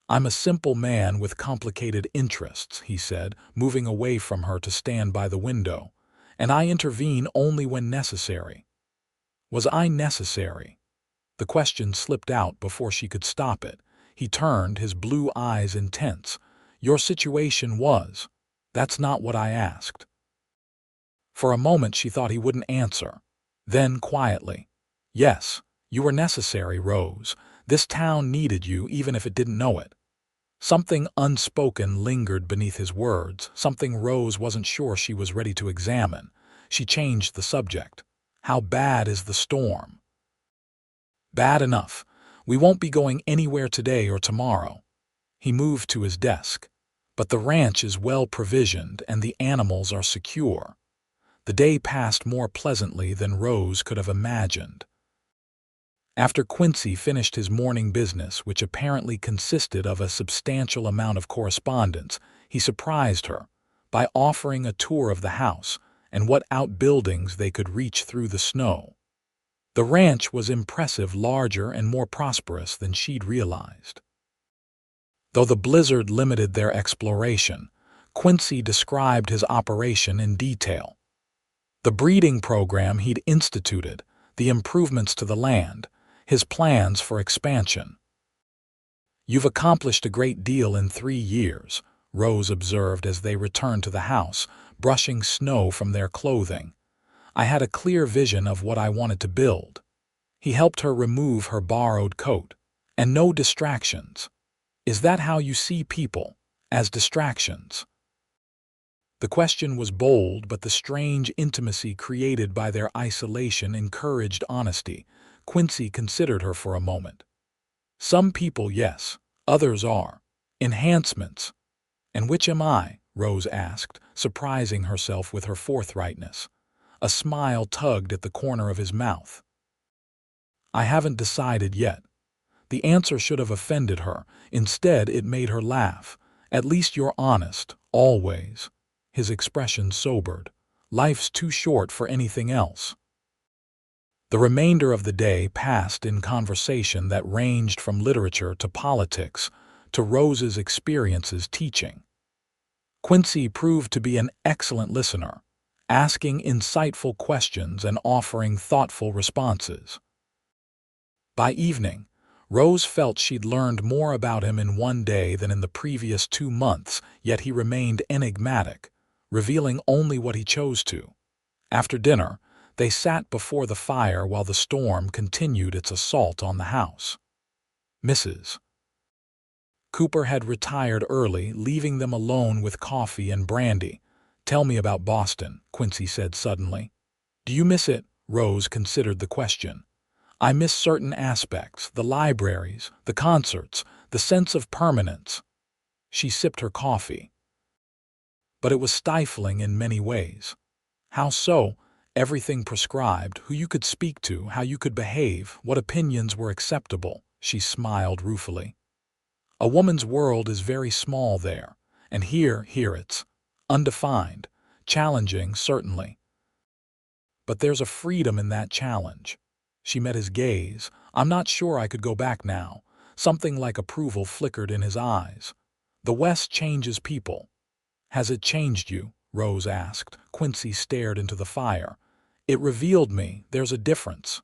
Speaker 1: I'm a simple man with complicated interests, he said, moving away from her to stand by the window, and I intervene only when necessary. Was I necessary? The question slipped out before she could stop it. He turned, his blue eyes intense. Your situation was. That's not what I asked. For a moment she thought he wouldn't answer. Then, quietly, yes, you were necessary, Rose. This town needed you even if it didn't know it. Something unspoken lingered beneath his words, something Rose wasn't sure she was ready to examine. She changed the subject. How bad is the storm? Bad enough. We won't be going anywhere today or tomorrow. He moved to his desk. But the ranch is well provisioned and the animals are secure. The day passed more pleasantly than Rose could have imagined. After Quincy finished his morning business, which apparently consisted of a substantial amount of correspondence, he surprised her by offering a tour of the house and what outbuildings they could reach through the snow. The ranch was impressive, larger and more prosperous than she'd realized. Though the blizzard limited their exploration, Quincy described his operation in detail. The breeding program he'd instituted, the improvements to the land, his plans for expansion. You've accomplished a great deal in 3 years, Rose observed as they returned to the house, brushing snow from their clothing. I had a clear vision of what I wanted to build. He helped her remove her borrowed coat. And no distractions. Is that how you see people? As distractions? The question was bold, but the strange intimacy created by their isolation encouraged honesty. Quincy considered her for a moment. Some people, yes. Others are. Enhancements. And which am I? Rose asked, surprising herself with her forthrightness. A smile tugged at the corner of his mouth. I haven't decided yet. The answer should have offended her. Instead, it made her laugh. At least you're honest, always. His expression sobered. Life's too short for anything else. The remainder of the day passed in conversation that ranged from literature to politics to Rose's experiences teaching. Quincy proved to be an excellent listener, asking insightful questions and offering thoughtful responses. By evening, Rose felt she'd learned more about him in one day than in the previous 2 months, yet he remained enigmatic, revealing only what he chose to. After dinner, they sat before the fire while the storm continued its assault on the house. Mrs. Cooper had retired early, leaving them alone with coffee and brandy. Tell me about Boston, Quincy said suddenly. Do you miss it? Rose considered the question. I miss certain aspects, the libraries, the concerts, the sense of permanence. She sipped her coffee. But it was stifling in many ways. How so? Everything prescribed, who you could speak to, how you could behave, what opinions were acceptable. She smiled ruefully. A woman's world is very small there, and here it's undefined, challenging, certainly. But there's a freedom in that challenge. She met his gaze. I'm not sure I could go back now. Something like approval flickered in his eyes. The West changes people. Has it changed you? Rose asked. Quincy stared into the fire. It revealed me there's a difference.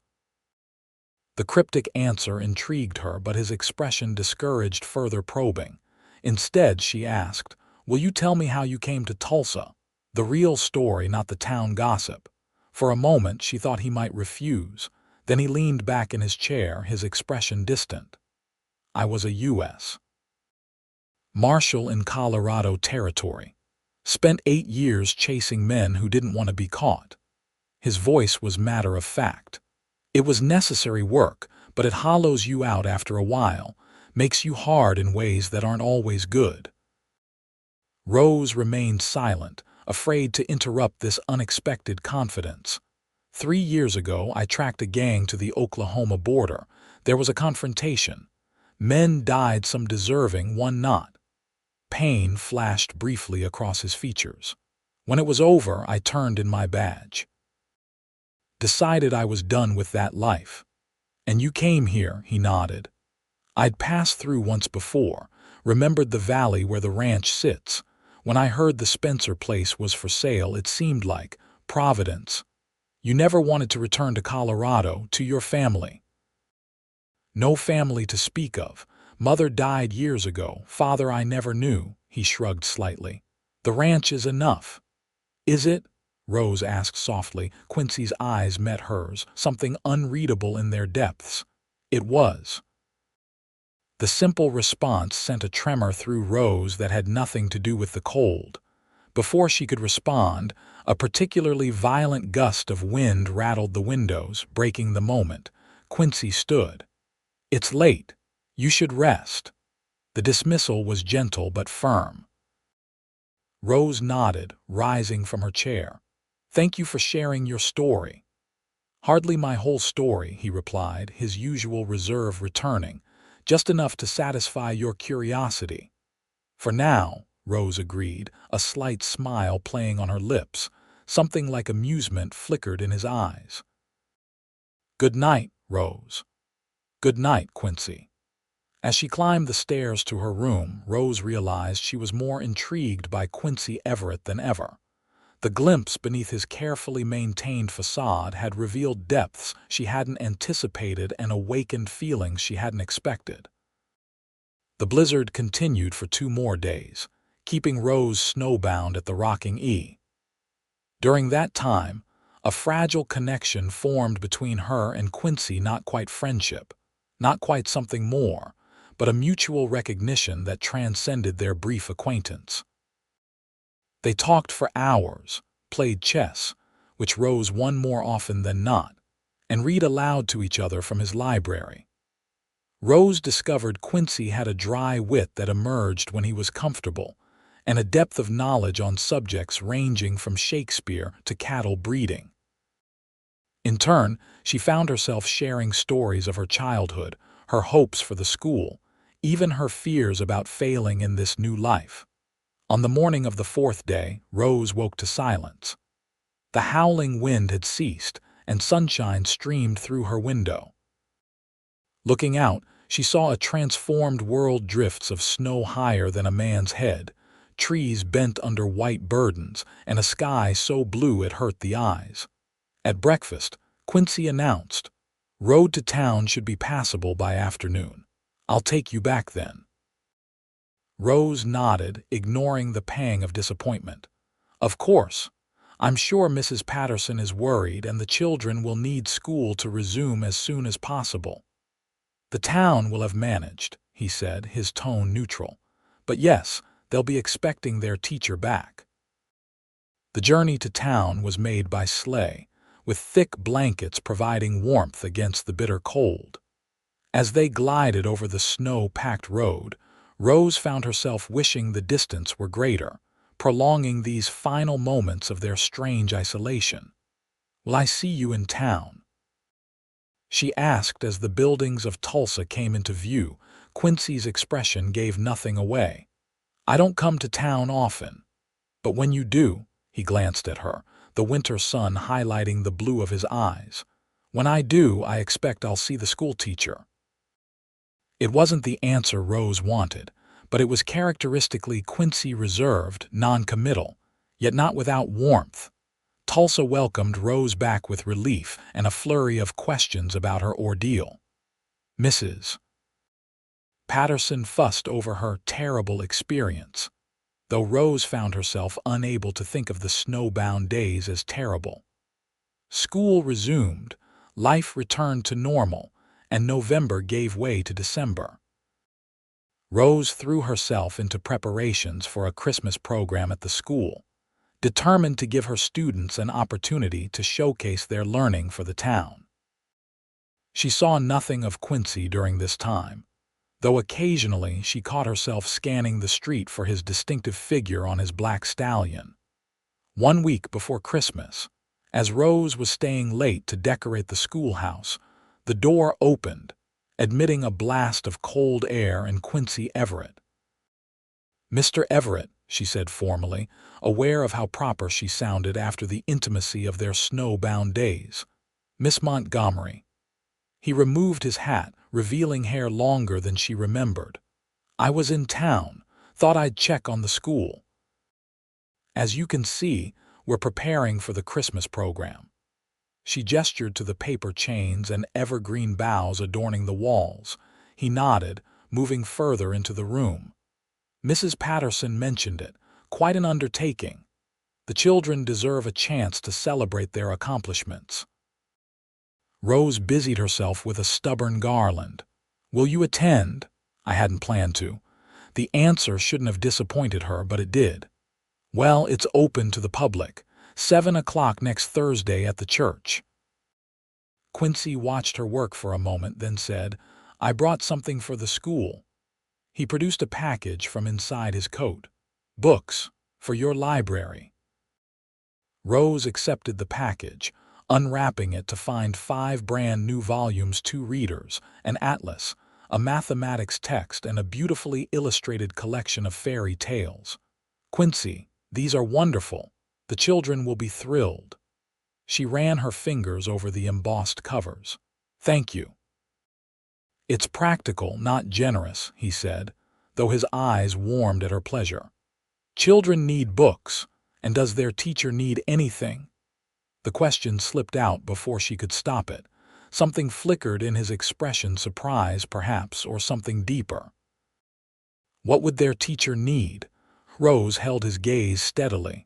Speaker 1: The cryptic answer intrigued her, but his expression discouraged further probing. Instead, she asked, will you tell me how you came to Tulsa? The real story, not the town gossip. For a moment, she thought he might refuse. Then he leaned back in his chair, his expression distant. I was a U.S. Marshal in Colorado Territory. Spent 8 years chasing men who didn't want to be caught. His voice was matter of fact. It was necessary work, but it hollows you out after a while, makes you hard in ways that aren't always good. Rose remained silent, afraid to interrupt this unexpected confidence. 3 years ago, I tracked a gang to the Oklahoma border. There was a confrontation. Men died, some deserving, one not. Pain flashed briefly across his features. When it was over, I turned in my badge. Decided I was done with that life. And you came here, he nodded. I'd passed through once before, remembered the valley where the ranch sits. When I heard the Spencer place was for sale, it seemed like Providence. You never wanted to return to Colorado, to your family. No family to speak of. Mother died years ago. Father I never knew, he shrugged slightly. The ranch is enough. Is it? Rose asked softly. Quincy's eyes met hers, something unreadable in their depths. It was. The simple response sent a tremor through Rose that had nothing to do with the cold. Before she could respond, a particularly violent gust of wind rattled the windows, breaking the moment. Quincy stood. It's late. You should rest. The dismissal was gentle but firm. Rose nodded, rising from her chair. Thank you for sharing your story. Hardly my whole story, he replied, his usual reserve returning. Just enough to satisfy your curiosity. For now, Rose agreed, a slight smile playing on her lips. Something like amusement flickered in his eyes. Good night, Rose. Good night, Quincy. As she climbed the stairs to her room, Rose realized she was more intrigued by Quincy Everett than ever. The glimpse beneath his carefully maintained facade had revealed depths she hadn't anticipated and awakened feelings she hadn't expected. The blizzard continued for 2 more days, keeping Rose snowbound at the Rocking E. During that time, a fragile connection formed between her and Quincy, not quite friendship, not quite something more, but a mutual recognition that transcended their brief acquaintance. They talked for hours, played chess, which Rose won more often than not, and read aloud to each other from his library. Rose discovered Quincy had a dry wit that emerged when he was comfortable, and a depth of knowledge on subjects ranging from Shakespeare to cattle breeding. In turn, she found herself sharing stories of her childhood, her hopes for the school, even her fears about failing in this new life. On the morning of the 4th day, Rose woke to silence. The howling wind had ceased, and sunshine streamed through her window. Looking out, she saw a transformed world, drifts of snow higher than a man's head, trees bent under white burdens, and a sky so blue it hurt the eyes. At breakfast, Quincy announced, "Road to town should be passable by afternoon. I'll take you back then." Rose nodded, ignoring the pang of disappointment. "Of course. I'm sure Mrs. Patterson is worried and the children will need school to resume as soon as possible." "The town will have managed," he said, his tone neutral. "But yes, they'll be expecting their teacher back." The journey to town was made by sleigh, with thick blankets providing warmth against the bitter cold. As they glided over the snow-packed road, Rose found herself wishing the distance were greater, prolonging these final moments of their strange isolation. "Will I see you in town?" she asked as the buildings of Tulsa came into view. Quincy's expression gave nothing away. "I don't come to town often. But when you do," he glanced at her, the winter sun highlighting the blue of his eyes. "When I do, I expect I'll see the schoolteacher." It wasn't the answer Rose wanted, but it was characteristically Quincy, reserved, non-committal, yet not without warmth. Tulsa welcomed Rose back with relief and a flurry of questions about her ordeal. Mrs. Patterson fussed over her terrible experience, though Rose found herself unable to think of the snowbound days as terrible. School resumed, life returned to normal, and November gave way to December. Rose threw herself into preparations for a Christmas program at the school, determined to give her students an opportunity to showcase their learning for the town. She saw nothing of Quincy during this time, though occasionally she caught herself scanning the street for his distinctive figure on his black stallion. 1 week before Christmas, as Rose was staying late to decorate the schoolhouse, the door opened, admitting a blast of cold air and Quincy Everett. "Mr. Everett," she said formally, aware of how proper she sounded after the intimacy of their snowbound days. Miss Montgomery. He removed his hat, revealing hair longer than she remembered. I was in town. Thought I'd check on the school. As you can see, we're preparing for the Christmas program. She gestured to the paper chains and evergreen boughs adorning the walls. He nodded, moving further into the room. Mrs. Patterson mentioned it. Quite an undertaking. The children deserve a chance to celebrate their accomplishments. Rose busied herself with a stubborn garland. Will you attend? I hadn't planned to. The answer shouldn't have disappointed her, but it did. Well, it's open to the public. 7 o'clock next Thursday at the church. Quincy watched her work for a moment, then said, I brought something for the school. He produced a package from inside his coat. Books, for your library. Rose accepted the package, unwrapping it to find 5 brand new volumes, 2 readers, an atlas, a mathematics text, and a beautifully illustrated collection of fairy tales. Quincy, these are wonderful. The children will be thrilled. She ran her fingers over the embossed covers. Thank you. It's practical, not generous, he said, though his eyes warmed at her pleasure. Children need books, and does their teacher need anything? The question slipped out before she could stop it. Something flickered in his expression, surprise perhaps, or something deeper. What would their teacher need? Rose held his gaze steadily.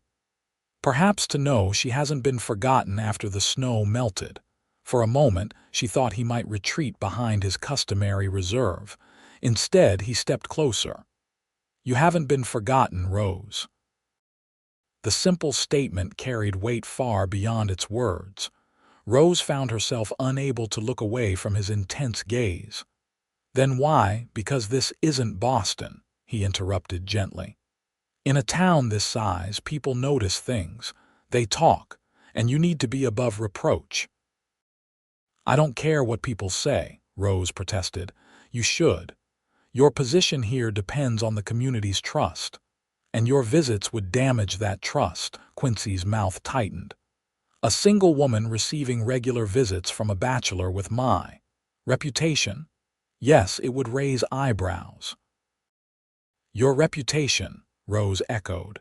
Speaker 1: Perhaps to know she hasn't been forgotten after the snow melted. For a moment, she thought he might retreat behind his customary reserve. Instead, he stepped closer. You haven't been forgotten, Rose. The simple statement carried weight far beyond its words. Rose found herself unable to look away from his intense gaze. Then why? Because this isn't Boston, he interrupted gently. In a town this size, people notice things. They talk, and you need to be above reproach. I don't care what people say, Rose protested. You should. Your position here depends on the community's trust, and your visits would damage that trust. Quincy's mouth tightened. A single woman receiving regular visits from a bachelor with my reputation? Yes, it would raise eyebrows. Your reputation, Rose echoed.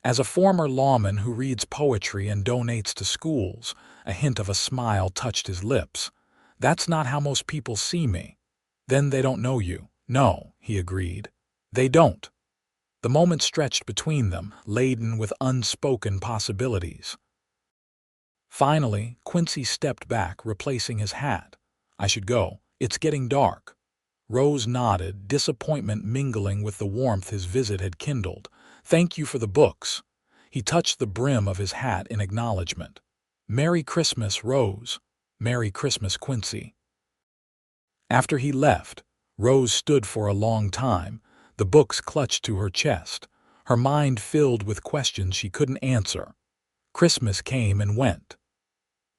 Speaker 1: As a former lawman who reads poetry and donates to schools, a hint of a smile touched his lips. That's not how most people see me. Then they don't know you. No, he agreed. They don't. The moment stretched between them, laden with unspoken possibilities. Finally, Quincy stepped back, replacing his hat. I should go. It's getting dark. Rose nodded, disappointment mingling with the warmth his visit had kindled. Thank you for the books. He touched the brim of his hat in acknowledgement. Merry Christmas, Rose. Merry Christmas, Quincy. After he left, Rose stood for a long time, the books clutched to her chest, her mind filled with questions she couldn't answer. Christmas came and went.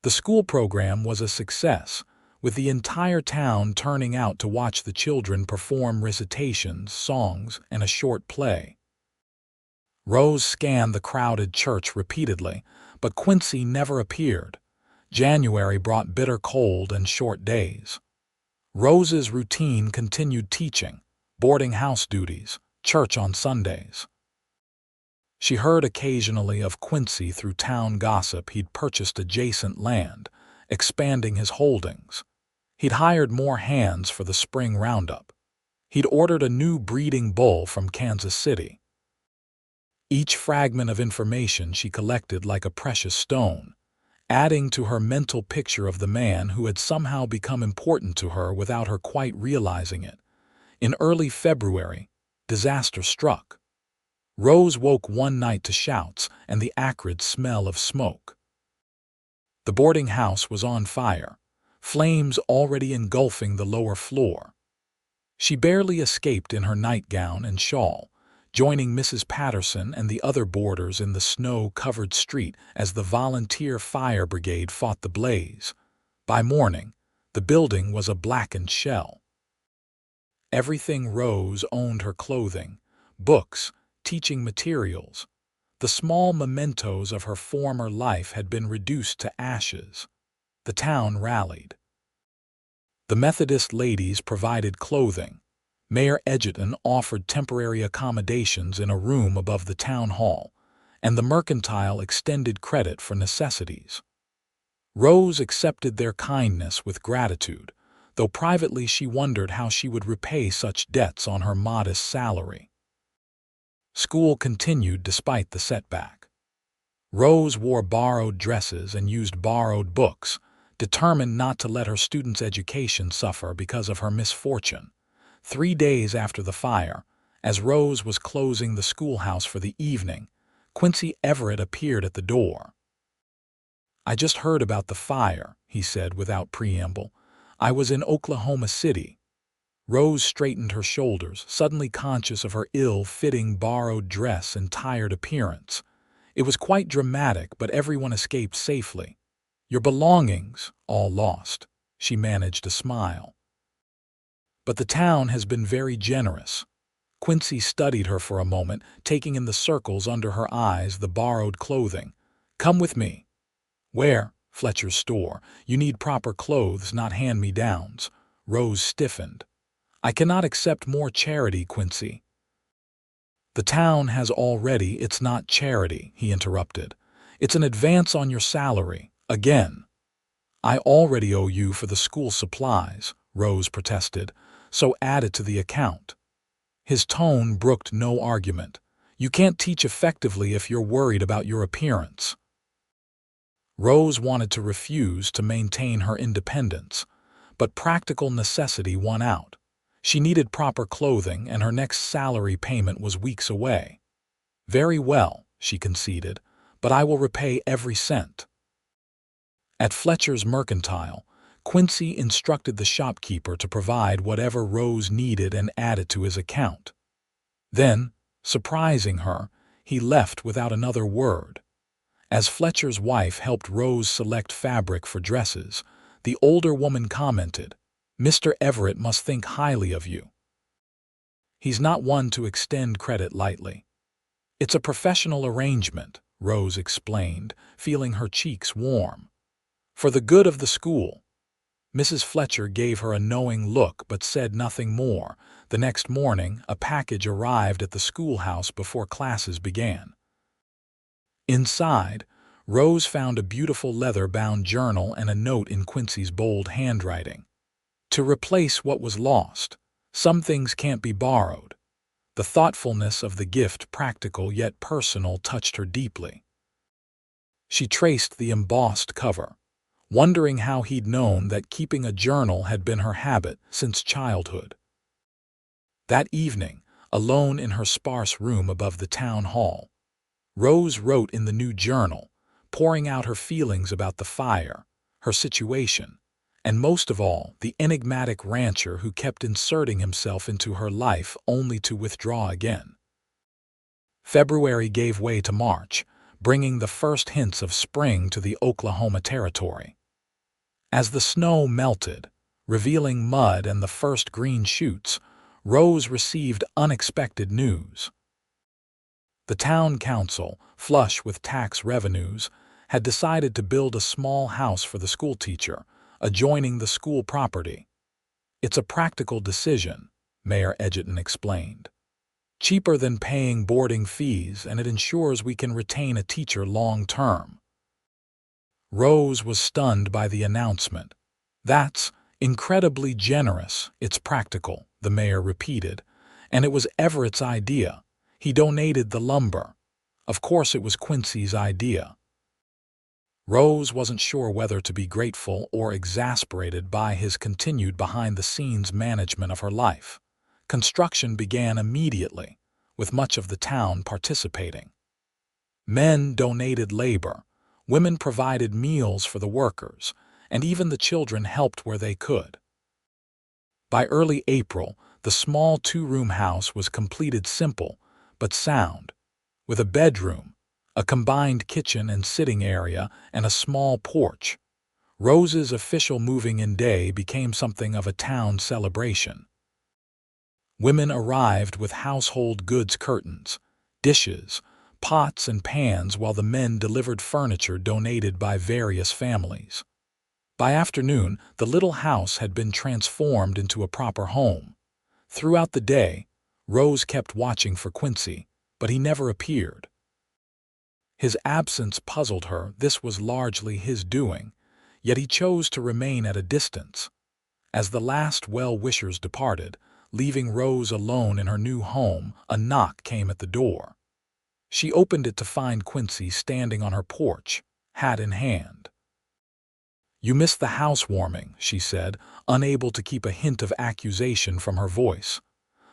Speaker 1: The school program was a success, with the entire town turning out to watch the children perform recitations, songs, and a short play. Rose scanned the crowded church repeatedly, but Quincy never appeared. January brought bitter cold and short days. Rose's routine continued: teaching, boarding house duties, church on Sundays. She heard occasionally of Quincy through town gossip. He'd purchased adjacent land, expanding his holdings. He'd hired more hands for the spring roundup. He'd ordered a new breeding bull from Kansas City. Each fragment of information she collected like a precious stone, adding to her mental picture of the man who had somehow become important to her without her quite realizing it. In early February, disaster struck. Rose woke one night to shouts and the acrid smell of smoke. The boarding house was on fire, flames already engulfing the lower floor. She barely escaped in her nightgown and shawl, joining Mrs. Patterson and the other boarders in the snow-covered street as the volunteer fire brigade fought the blaze. By morning, the building was a blackened shell. Everything Rose owned, her clothing, books, teaching materials, the small mementos of her former life, had been reduced to ashes. The town rallied. The Methodist ladies provided clothing. Mayor Edgerton offered temporary accommodations in a room above the town hall, and the mercantile extended credit for necessities. Rose accepted their kindness with gratitude, though privately she wondered how she would repay such debts on her modest salary. School continued despite the setback. Rose wore borrowed dresses and used borrowed books, determined not to let her students' education suffer because of her misfortune. 3 days after the fire, as Rose was closing the schoolhouse for the evening, Quincy Everett appeared at the door. "I just heard about the fire," he said without preamble. "I was in Oklahoma City." Rose straightened her shoulders, suddenly conscious of her ill-fitting borrowed dress and tired appearance. It was quite dramatic, but everyone escaped safely. "Your belongings, all lost." She managed a smile. "But the town has been very generous." Quincy studied her for a moment, taking in the circles under her eyes, the borrowed clothing. "Come with me." "Where?" "Fletcher's store. You need proper clothes, not hand-me-downs." Rose stiffened. "I cannot accept more charity, Quincy." "The town has already." "It's not charity," he interrupted. "It's an advance on your salary, again." "I already owe you for the school supplies," Rose protested, "so add it to the account." His tone brooked no argument. "You can't teach effectively if you're worried about your appearance." Rose wanted to refuse to maintain her independence, but practical necessity won out. She needed proper clothing, and her next salary payment was weeks away. "Very well," she conceded, "but I will repay every cent." At Fletcher's Mercantile, Quincy instructed the shopkeeper to provide whatever Rose needed and add it to his account. Then, surprising her, he left without another word. As Fletcher's wife helped Rose select fabric for dresses, the older woman commented, "Mr. Everett must think highly of you. He's not one to extend credit lightly." "It's a professional arrangement," Rose explained, feeling her cheeks warm. "For the good of the school." Mrs. Fletcher gave her a knowing look but said nothing more. The next morning, a package arrived at the schoolhouse before classes began. Inside, Rose found a beautiful leather-bound journal and a note in Quincy's bold handwriting. "To replace what was lost. Some things can't be borrowed." The thoughtfulness of the gift, practical yet personal, touched her deeply. She traced the embossed cover, wondering how he'd known that keeping a journal had been her habit since childhood. That evening, alone in her sparse room above the town hall, Rose wrote in the new journal, pouring out her feelings about the fire, her situation, and most of all, the enigmatic rancher who kept inserting himself into her life only to withdraw again. February gave way to March, bringing the first hints of spring to the Oklahoma Territory. As the snow melted, revealing mud and the first green shoots, Rose received unexpected news. The town council, flush with tax revenues, had decided to build a small house for the schoolteacher, adjoining the school property. "It's a practical decision," Mayor Edgerton explained. "Cheaper than paying boarding fees, and it ensures we can retain a teacher long-term." Rose was stunned by the announcement. "That's incredibly generous. It's practical," the mayor repeated. "And it was Everett's idea. He donated the lumber." Of course it was Quincy's idea. Rose wasn't sure whether to be grateful or exasperated by his continued behind-the-scenes management of her life. Construction began immediately, with much of the town participating. Men donated labor, women provided meals for the workers, and even the children helped where they could. By early April, the small 2-room house was completed, simple but sound, with a bedroom, a combined kitchen and sitting area, and a small porch. Rose's official moving-in day became something of a town celebration. Women arrived with household goods, curtains, dishes, pots and pans, while the men delivered furniture donated by various families. By afternoon, the little house had been transformed into a proper home. Throughout the day, Rose kept watching for Quincy, but he never appeared. His absence puzzled her. This was largely his doing, yet he chose to remain at a distance. As the last well-wishers departed, leaving Rose alone in her new home, a knock came at the door. She opened it to find Quincy standing on her porch, hat in hand. "You missed the housewarming," she said, unable to keep a hint of accusation from her voice.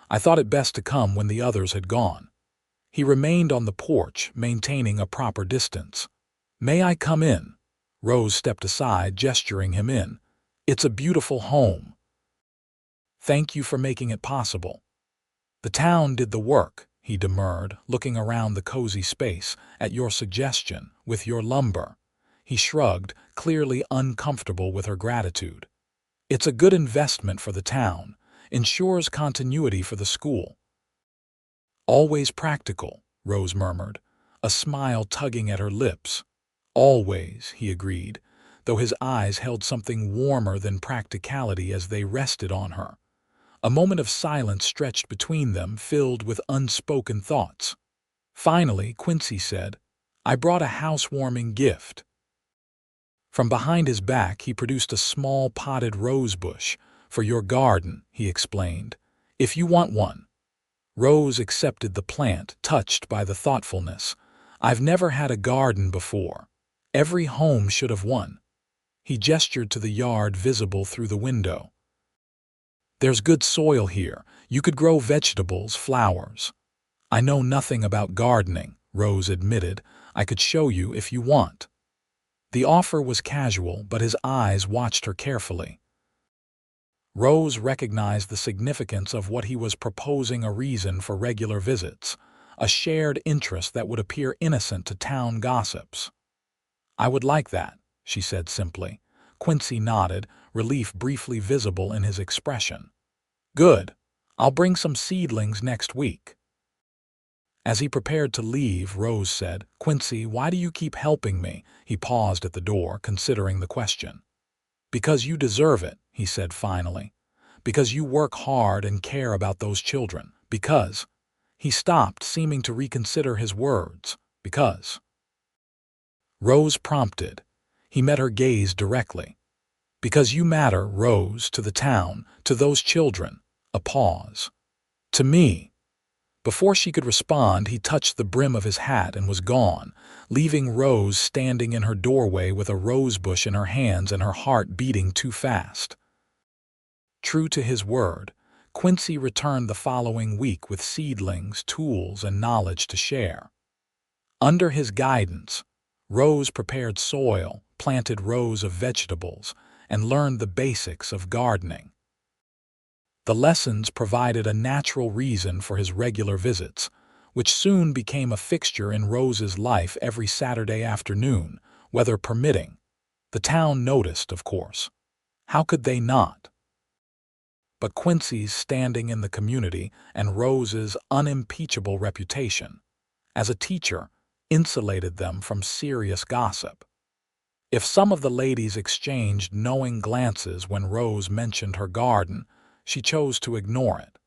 Speaker 1: "I thought it best to come when the others had gone." He remained on the porch, maintaining a proper distance. "May I come in?" Rose stepped aside, gesturing him in. "It's a beautiful home." "Thank you for making it possible." "The town did the work," he demurred, looking around the cozy space. "At your suggestion, with your lumber." He shrugged, clearly uncomfortable with her gratitude. "It's a good investment for the town, ensures continuity for the school." "Always practical," Rose murmured, a smile tugging at her lips. "Always," he agreed, though his eyes held something warmer than practicality as they rested on her. A moment of silence stretched between them, filled with unspoken thoughts. Finally, Quincy said, "I brought a housewarming gift." From behind his back, he produced a small potted rose bush. "For your garden," he explained, "if you want one." Rose accepted the plant, touched by the thoughtfulness. "I've never had a garden before. Every home should have one." He gestured to the yard visible through the window. "There's good soil here. You could grow vegetables, flowers." "I know nothing about gardening," Rose admitted. "I could show you if you want." The offer was casual, but his eyes watched her carefully. Rose recognized the significance of what he was proposing, a reason for regular visits, a shared interest that would appear innocent to town gossips. "I would like that," she said simply. Quincy nodded, relief briefly visible in his expression. "Good. I'll bring some seedlings next week." As he prepared to leave, Rose said, "Quincy, why do you keep helping me?" He paused at the door, considering the question. "Because you deserve it," he said finally. "Because you work hard and care about those children. Because—" He stopped, seeming to reconsider his words. "Because—" Rose prompted. He met her gaze directly. "Because you matter, Rose, to the town, to those children." A pause. "To me." Before she could respond, he touched the brim of his hat and was gone, leaving Rose standing in her doorway with a rosebush in her hands and her heart beating too fast. True to his word, Quincy returned the following week with seedlings, tools, and knowledge to share. Under his guidance, Rose prepared soil, planted rows of vegetables, and learned the basics of gardening. The lessons provided a natural reason for his regular visits, which soon became a fixture in Rose's life every Saturday afternoon, weather permitting. The town noticed, of course. How could they not? But Quincy's standing in the community and Rose's unimpeachable reputation as a teacher insulated them from serious gossip. If some of the ladies exchanged knowing glances when Rose mentioned her garden, she chose to ignore it.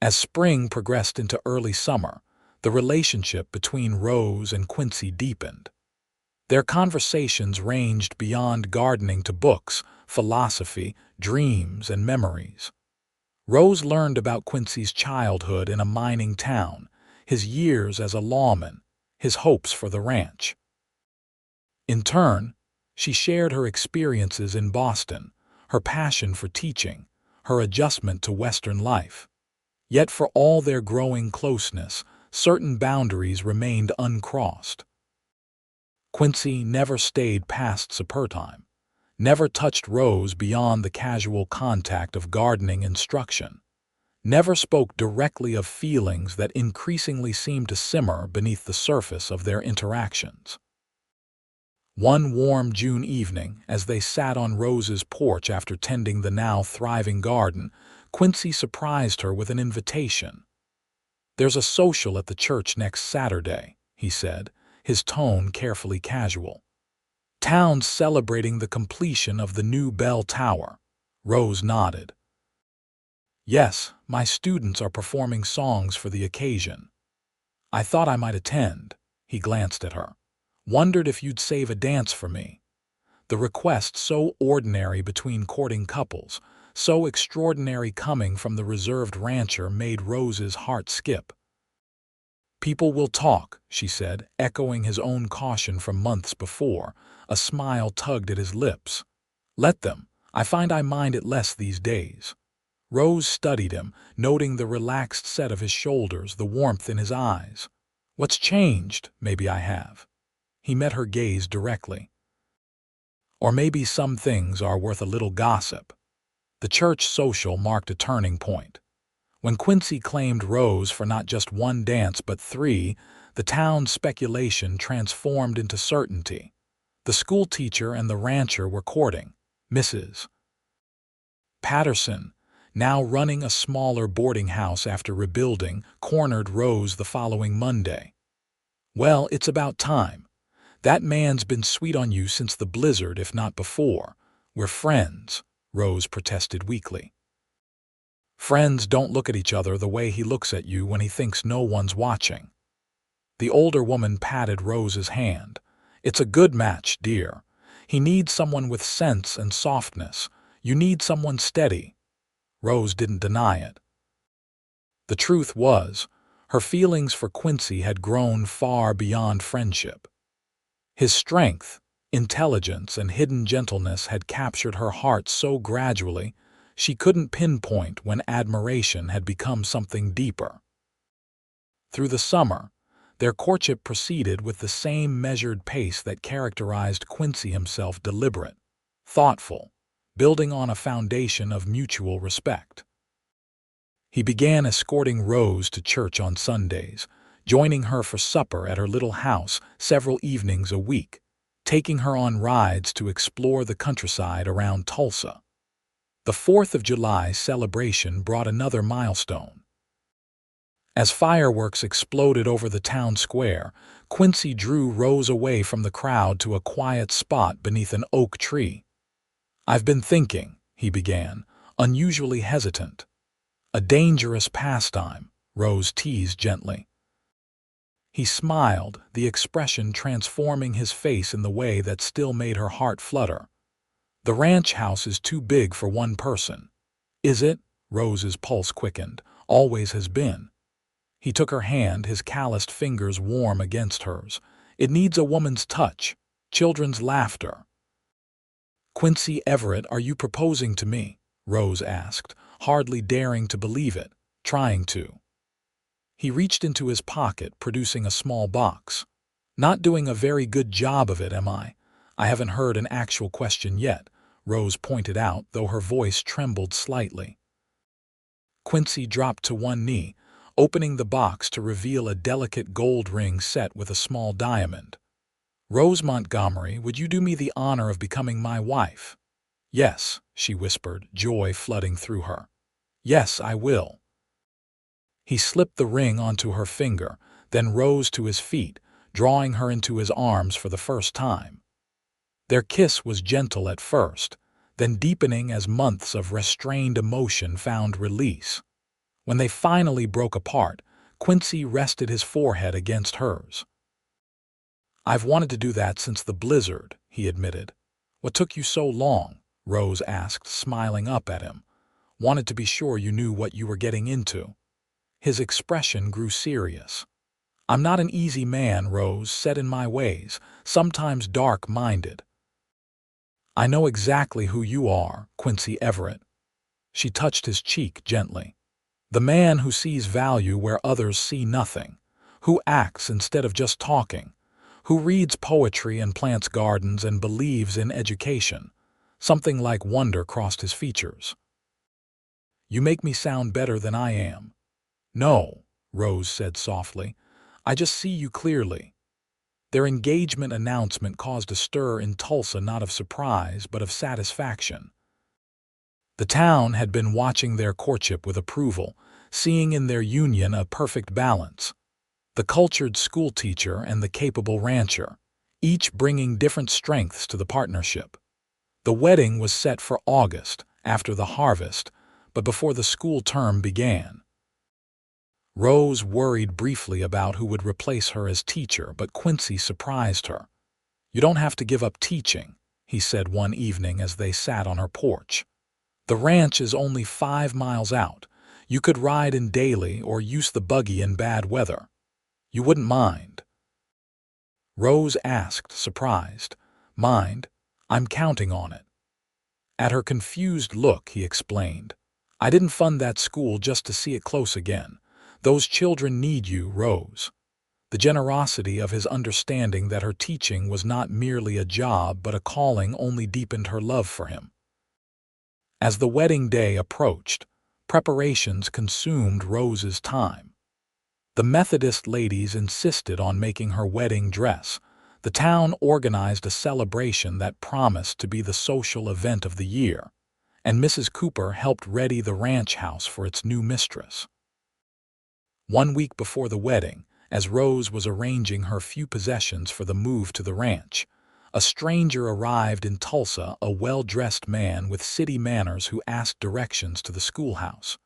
Speaker 1: As spring progressed into early summer, the relationship between Rose and Quincy deepened. Their conversations ranged beyond gardening to books, philosophy, dreams, and memories. Rose learned about Quincy's childhood in a mining town, his years as a lawman, his hopes for the ranch. In turn, she shared her experiences in Boston, her passion for teaching, her adjustment to Western life. Yet for all their growing closeness, certain boundaries remained uncrossed. Quincy never stayed past supper time, never touched Rose beyond the casual contact of gardening instruction, never spoke directly of feelings that increasingly seemed to simmer beneath the surface of their interactions. One warm June evening, as they sat on Rose's porch after tending the now thriving garden, Quincy surprised her with an invitation. "There's a social at the church next Saturday," he said, his tone carefully casual. Town's celebrating the completion of the new bell tower. Rose nodded. Yes, my students are performing songs for the occasion. I thought I might attend. He glanced at her. Wondered if you'd save a dance for me. The request so ordinary between courting couples, so extraordinary coming from the reserved rancher made Rose's heart skip. People will talk, she said, echoing his own caution from months before. A smile tugged at his lips. Let them. I find I mind it less these days. Rose studied him, noting the relaxed set of his shoulders, the warmth in his eyes. What's changed? Maybe I have. He met her gaze directly. Or maybe some things are worth a little gossip. The church social marked a turning point. When Quincy claimed Rose for not just one dance but 3, the town's speculation transformed into certainty. The schoolteacher and the rancher were courting. Mrs. Patterson, now running a smaller boarding house after rebuilding, cornered Rose the following Monday. Well, it's about time. That man's been sweet on you since the blizzard, if not before. We're friends, Rose protested weakly. Friends don't look at each other the way he looks at you when he thinks no one's watching. The older woman patted Rose's hand. It's a good match, dear. He needs someone with sense and softness. You need someone steady. Rose didn't deny it. The truth was, her feelings for Quincy had grown far beyond friendship. His strength, intelligence, and hidden gentleness had captured her heart so gradually she couldn't pinpoint when admiration had become something deeper. Through the summer, their courtship proceeded with the same measured pace that characterized Quincy himself: deliberate, thoughtful, building on a foundation of mutual respect. He began escorting Rose to church on Sundays, joining her for supper at her little house several evenings a week, taking her on rides to explore the countryside around Tulsa. The 4th of July celebration brought another milestone. As fireworks exploded over the town square, Quincy drew Rose away from the crowd to a quiet spot beneath an oak tree. I've been thinking, he began, unusually hesitant. A dangerous pastime, Rose teased gently. He smiled, the expression transforming his face in the way that still made her heart flutter. The ranch house is too big for one person. Is it? Rose's pulse quickened. Always has been. He took her hand, his calloused fingers warm against hers. It needs a woman's touch, children's laughter. Quincy Everett, are you proposing to me? Rose asked, hardly daring to believe it, trying to. He reached into his pocket, producing a small box. Not doing a very good job of it, am I? I haven't heard an actual question yet, Rose pointed out, though her voice trembled slightly. Quincy dropped to one knee, opening the box to reveal a delicate gold ring set with a small diamond. Rose Montgomery, would you do me the honor of becoming my wife? Yes, she whispered, joy flooding through her. Yes, I will. He slipped the ring onto her finger, then rose to his feet, drawing her into his arms for the first time. Their kiss was gentle at first, then deepening as months of restrained emotion found release. When they finally broke apart, Quincy rested his forehead against hers. I've wanted to do that since the blizzard, he admitted. What took you so long? Rose asked, smiling up at him. Wanted to be sure you knew what you were getting into. His expression grew serious. I'm not an easy man, Rose, set in my ways, sometimes dark-minded. I know exactly who you are, Quincy Everett. She touched his cheek gently. The man who sees value where others see nothing, who acts instead of just talking, who reads poetry and plants gardens and believes in education. Something like wonder crossed his features. You make me sound better than I am. No, Rose said softly. I just see you clearly. Their engagement announcement caused a stir in Tulsa, not of surprise, but of satisfaction. The town had been watching their courtship with approval, seeing in their union a perfect balance. The cultured schoolteacher and the capable rancher, each bringing different strengths to the partnership. The wedding was set for August, after the harvest, but before the school term began. Rose worried briefly about who would replace her as teacher, but Quincy surprised her. "You don't have to give up teaching," he said one evening as they sat on her porch. "The ranch is only 5 miles out. You could ride in daily or use the buggy in bad weather. You wouldn't mind?" Rose asked, surprised. "Mind? I'm counting on it." At her confused look, he explained, "I didn't fund that school just to see it close again. Those children need you, Rose." The generosity of his understanding that her teaching was not merely a job but a calling only deepened her love for him. As the wedding day approached, preparations consumed Rose's time. The Methodist ladies insisted on making her wedding dress. The town organized a celebration that promised to be the social event of the year, and Mrs. Cooper helped ready the ranch house for its new mistress. 1 week before the wedding, as Rose was arranging her few possessions for the move to the ranch, a stranger arrived in Tulsa, a well-dressed man with city manners who asked directions to the schoolhouse.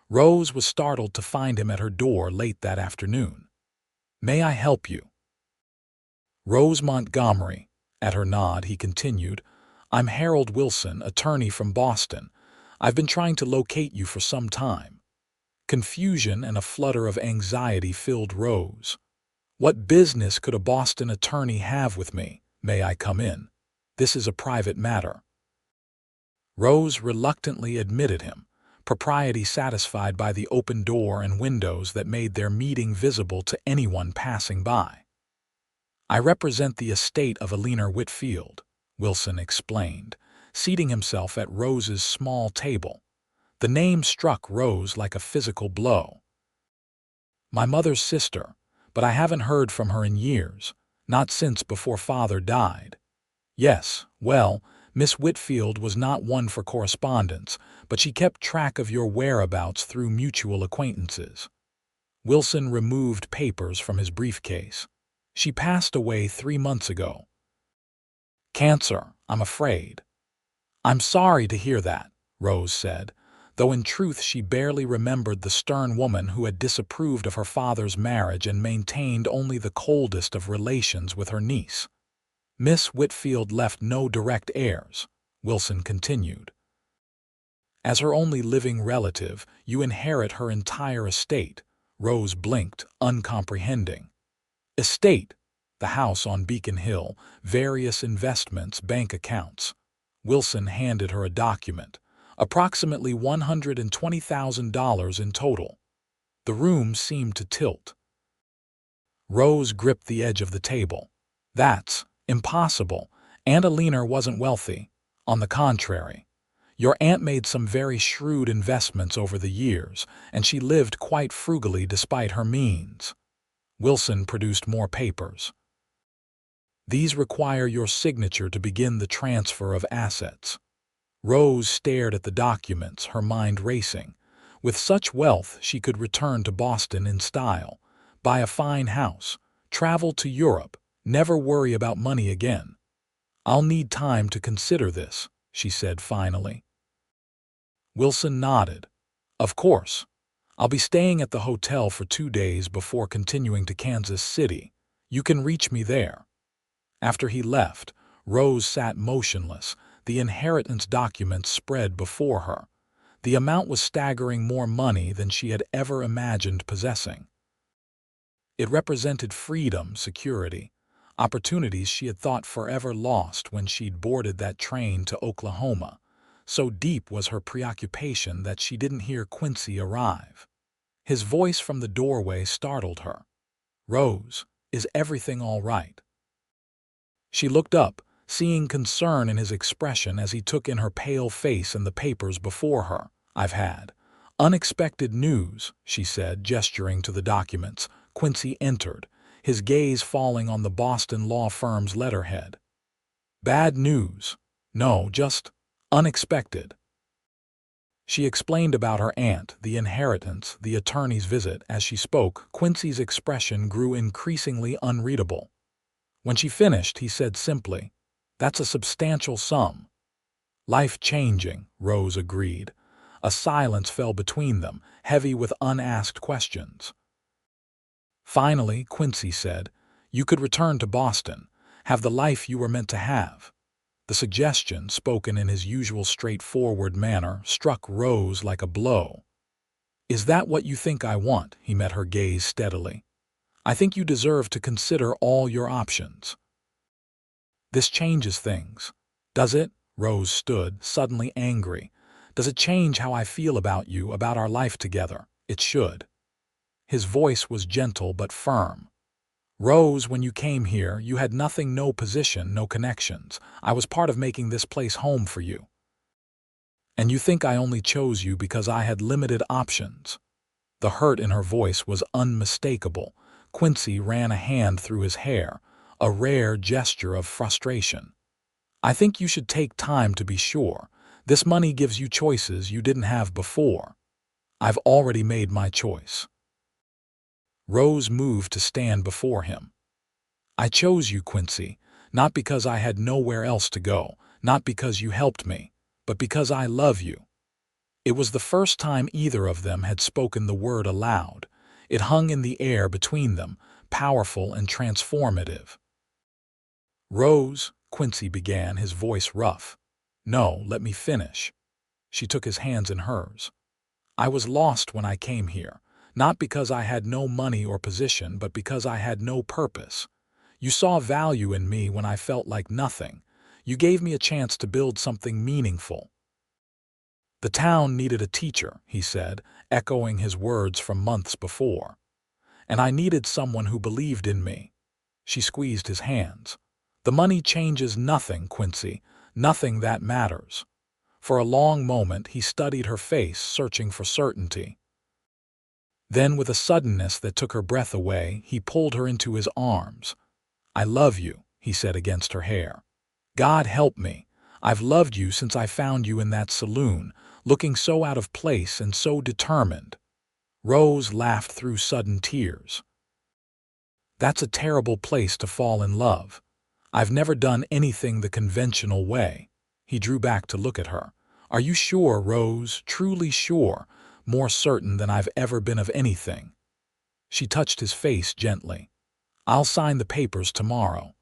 Speaker 1: Rose was startled to find him at her door late that afternoon. "May I help you?" "Rose Montgomery." At her nod, he continued, "I'm Harold Wilson, attorney from Boston. I've been trying to locate you for some time." Confusion and a flutter of anxiety filled Rose. "What business could a Boston attorney have with me? May I come in? This is a private matter." Rose reluctantly admitted him, propriety satisfied by the open door and windows that made their meeting visible to anyone passing by. "I represent the estate of Eleanor Whitfield," Wilson explained, seating himself at Rose's small table. The name struck Rose like a physical blow. "My mother's sister, but I haven't heard from her in years, not since before Father died." "Yes, well, Miss Whitfield was not one for correspondence, but she kept track of your whereabouts through mutual acquaintances." Wilson removed papers from his briefcase. "She passed away 3 months ago." "Cancer, I'm afraid." "I'm sorry to hear that," Rose said, though in truth she barely remembered the stern woman who had disapproved of her father's marriage and maintained only the coldest of relations with her niece. "Miss Whitfield left no direct heirs," Wilson continued. "As her only living relative, you inherit her entire estate." Rose blinked, uncomprehending. "Estate?" "The house on Beacon Hill, various investments, bank accounts." Wilson handed her a document. "Approximately $120,000 in total." The room seemed to tilt. Rose gripped the edge of the table. "That's impossible. Aunt Eleanor wasn't wealthy. On the contrary. Your aunt made some very shrewd investments over the years, and she lived quite frugally despite her means." Wilson produced more papers. "These require your signature to begin the transfer of assets." Rose stared at the documents, her mind racing. With such wealth, she could return to Boston in style, buy a fine house, travel to Europe, never worry about money again. "I'll need time to consider this," she said finally. Wilson nodded. "Of course. I'll be staying at the hotel for 2 days before continuing to Kansas City. You can reach me there." After he left, Rose sat motionless, the inheritance documents spread before her. The amount was staggering more money than she had ever imagined possessing. It represented freedom, security, opportunities she had thought forever lost when she'd boarded that train to Oklahoma. So deep was her preoccupation that she didn't hear Quincy arrive. His voice from the doorway startled her. "Rose, is everything all right?" She looked up, seeing concern in his expression as he took in her pale face and the papers before her. "I've had unexpected news," she said, gesturing to the documents. Quincy entered, his gaze falling on the Boston law firm's letterhead. "Bad news?" "No, just unexpected." She explained about her aunt, the inheritance, the attorney's visit. As she spoke, Quincy's expression grew increasingly unreadable. When she finished, he said simply, "That's a substantial sum." "Life-changing," Rose agreed. A silence fell between them, heavy with unasked questions. Finally, Quincy said, "You could return to Boston, have the life you were meant to have." The suggestion, spoken in his usual straightforward manner, struck Rose like a blow. "Is that what you think I want?" He met her gaze steadily. "I think you deserve to consider all your options." "This changes things. Does it?" Rose stood, suddenly angry. "Does it change how I feel about you, about our life together? It should." His voice was gentle but firm. "Rose, when you came here, you had nothing, no position, no connections. I was part of making this place home for you. And you think I only chose you because I had limited options." The hurt in her voice was unmistakable. Quincy ran a hand through his hair, a rare gesture of frustration. "I think you should take time to be sure. This money gives you choices you didn't have before." "I've already made my choice." Rose moved to stand before him. "I chose you, Quincy, not because I had nowhere else to go, not because you helped me, but because I love you." It was the first time either of them had spoken the word aloud. It hung in the air between them, powerful and transformative. "Rose," Quincy began, his voice rough. "No, let me finish." She took his hands in hers. "I was lost when I came here, not because I had no money or position, but because I had no purpose. You saw value in me when I felt like nothing. You gave me a chance to build something meaningful." "The town needed a teacher," he said, echoing his words from months before. "And I needed someone who believed in me." She squeezed his hands. "The money changes nothing, Quincy, nothing that matters." For a long moment he studied her face, searching for certainty. Then, with a suddenness that took her breath away, he pulled her into his arms. "I love you," he said against her hair. "God help me. I've loved you since I found you in that saloon, looking so out of place and so determined." Rose laughed through sudden tears. "That's a terrible place to fall in love. I've never done anything the conventional way." He drew back to look at her. "Are you sure, Rose, truly sure, more certain than I've ever been of anything?" She touched his face gently. "I'll sign the papers tomorrow.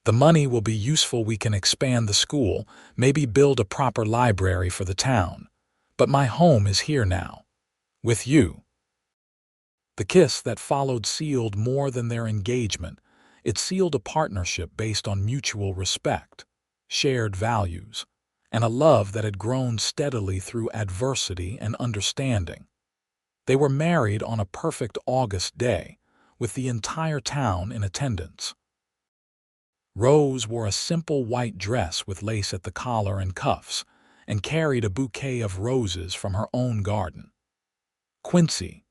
Speaker 1: The money will be useful. We can expand the school, maybe build a proper library for the town. But my home is here now. With you." The kiss that followed sealed more than their engagement. It sealed a partnership based on mutual respect, shared values, and a love that had grown steadily through adversity and understanding. They were married on a perfect August day, with the entire town in attendance. Rose wore a simple white dress with lace at the collar and cuffs, and carried a bouquet of roses from her own garden. Quincy,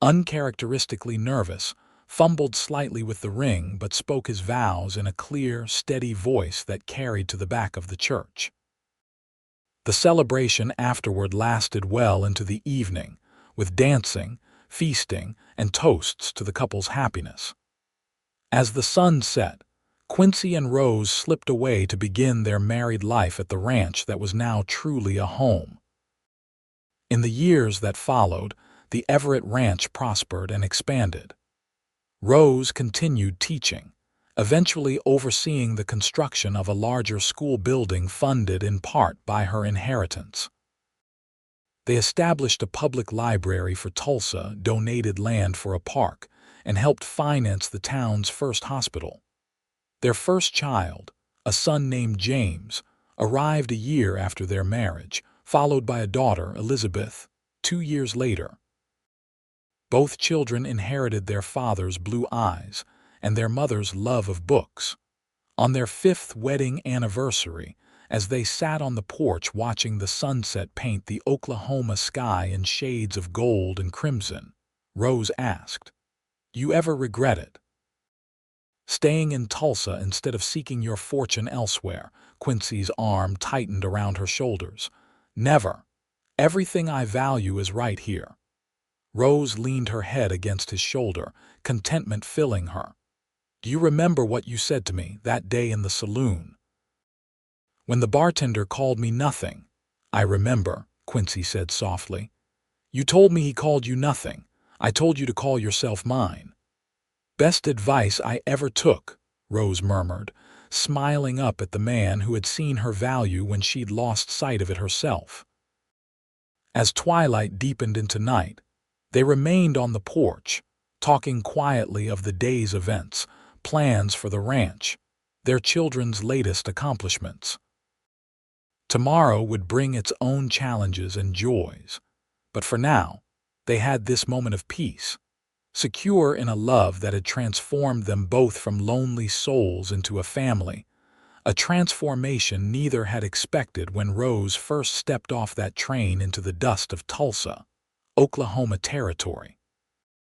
Speaker 1: uncharacteristically nervous, fumbled slightly with the ring but spoke his vows in a clear, steady voice that carried to the back of the church. The celebration afterward lasted well into the evening, with dancing, feasting, and toasts to the couple's happiness. As the sun set, Quincy and Rose slipped away to begin their married life at the ranch that was now truly a home. In the years that followed, the Everett Ranch prospered and expanded. Rose continued teaching, eventually overseeing the construction of a larger school building funded in part by her inheritance. They established a public library for Tulsa, donated land for a park, and helped finance the town's first hospital. Their first child, a son named James, arrived a year after their marriage, followed by a daughter, Elizabeth, 2 years later. Both children inherited their father's blue eyes and their mother's love of books. On their 5th wedding anniversary, as they sat on the porch watching the sunset paint the Oklahoma sky in shades of gold and crimson, Rose asked, "You ever regret it? Staying in Tulsa instead of seeking your fortune elsewhere?" Quincy's arm tightened around her shoulders. "Never. Everything I value is right here." Rose leaned her head against his shoulder, contentment filling her. Do you remember what you said to me that day in the saloon? When the bartender called me nothing. I remember, Quincy said softly. You told me he called you nothing. I told you to call yourself mine. Best advice I ever took, Rose murmured, smiling up at the man who had seen her value when she'd lost sight of it herself. As twilight deepened into night, they remained on the porch, talking quietly of the day's events, plans for the ranch, their children's latest accomplishments. Tomorrow would bring its own challenges and joys, but for now, they had this moment of peace, secure in a love that had transformed them both from lonely souls into a family, a transformation neither had expected when Rose first stepped off that train into the dust of Tulsa, Oklahoma territory.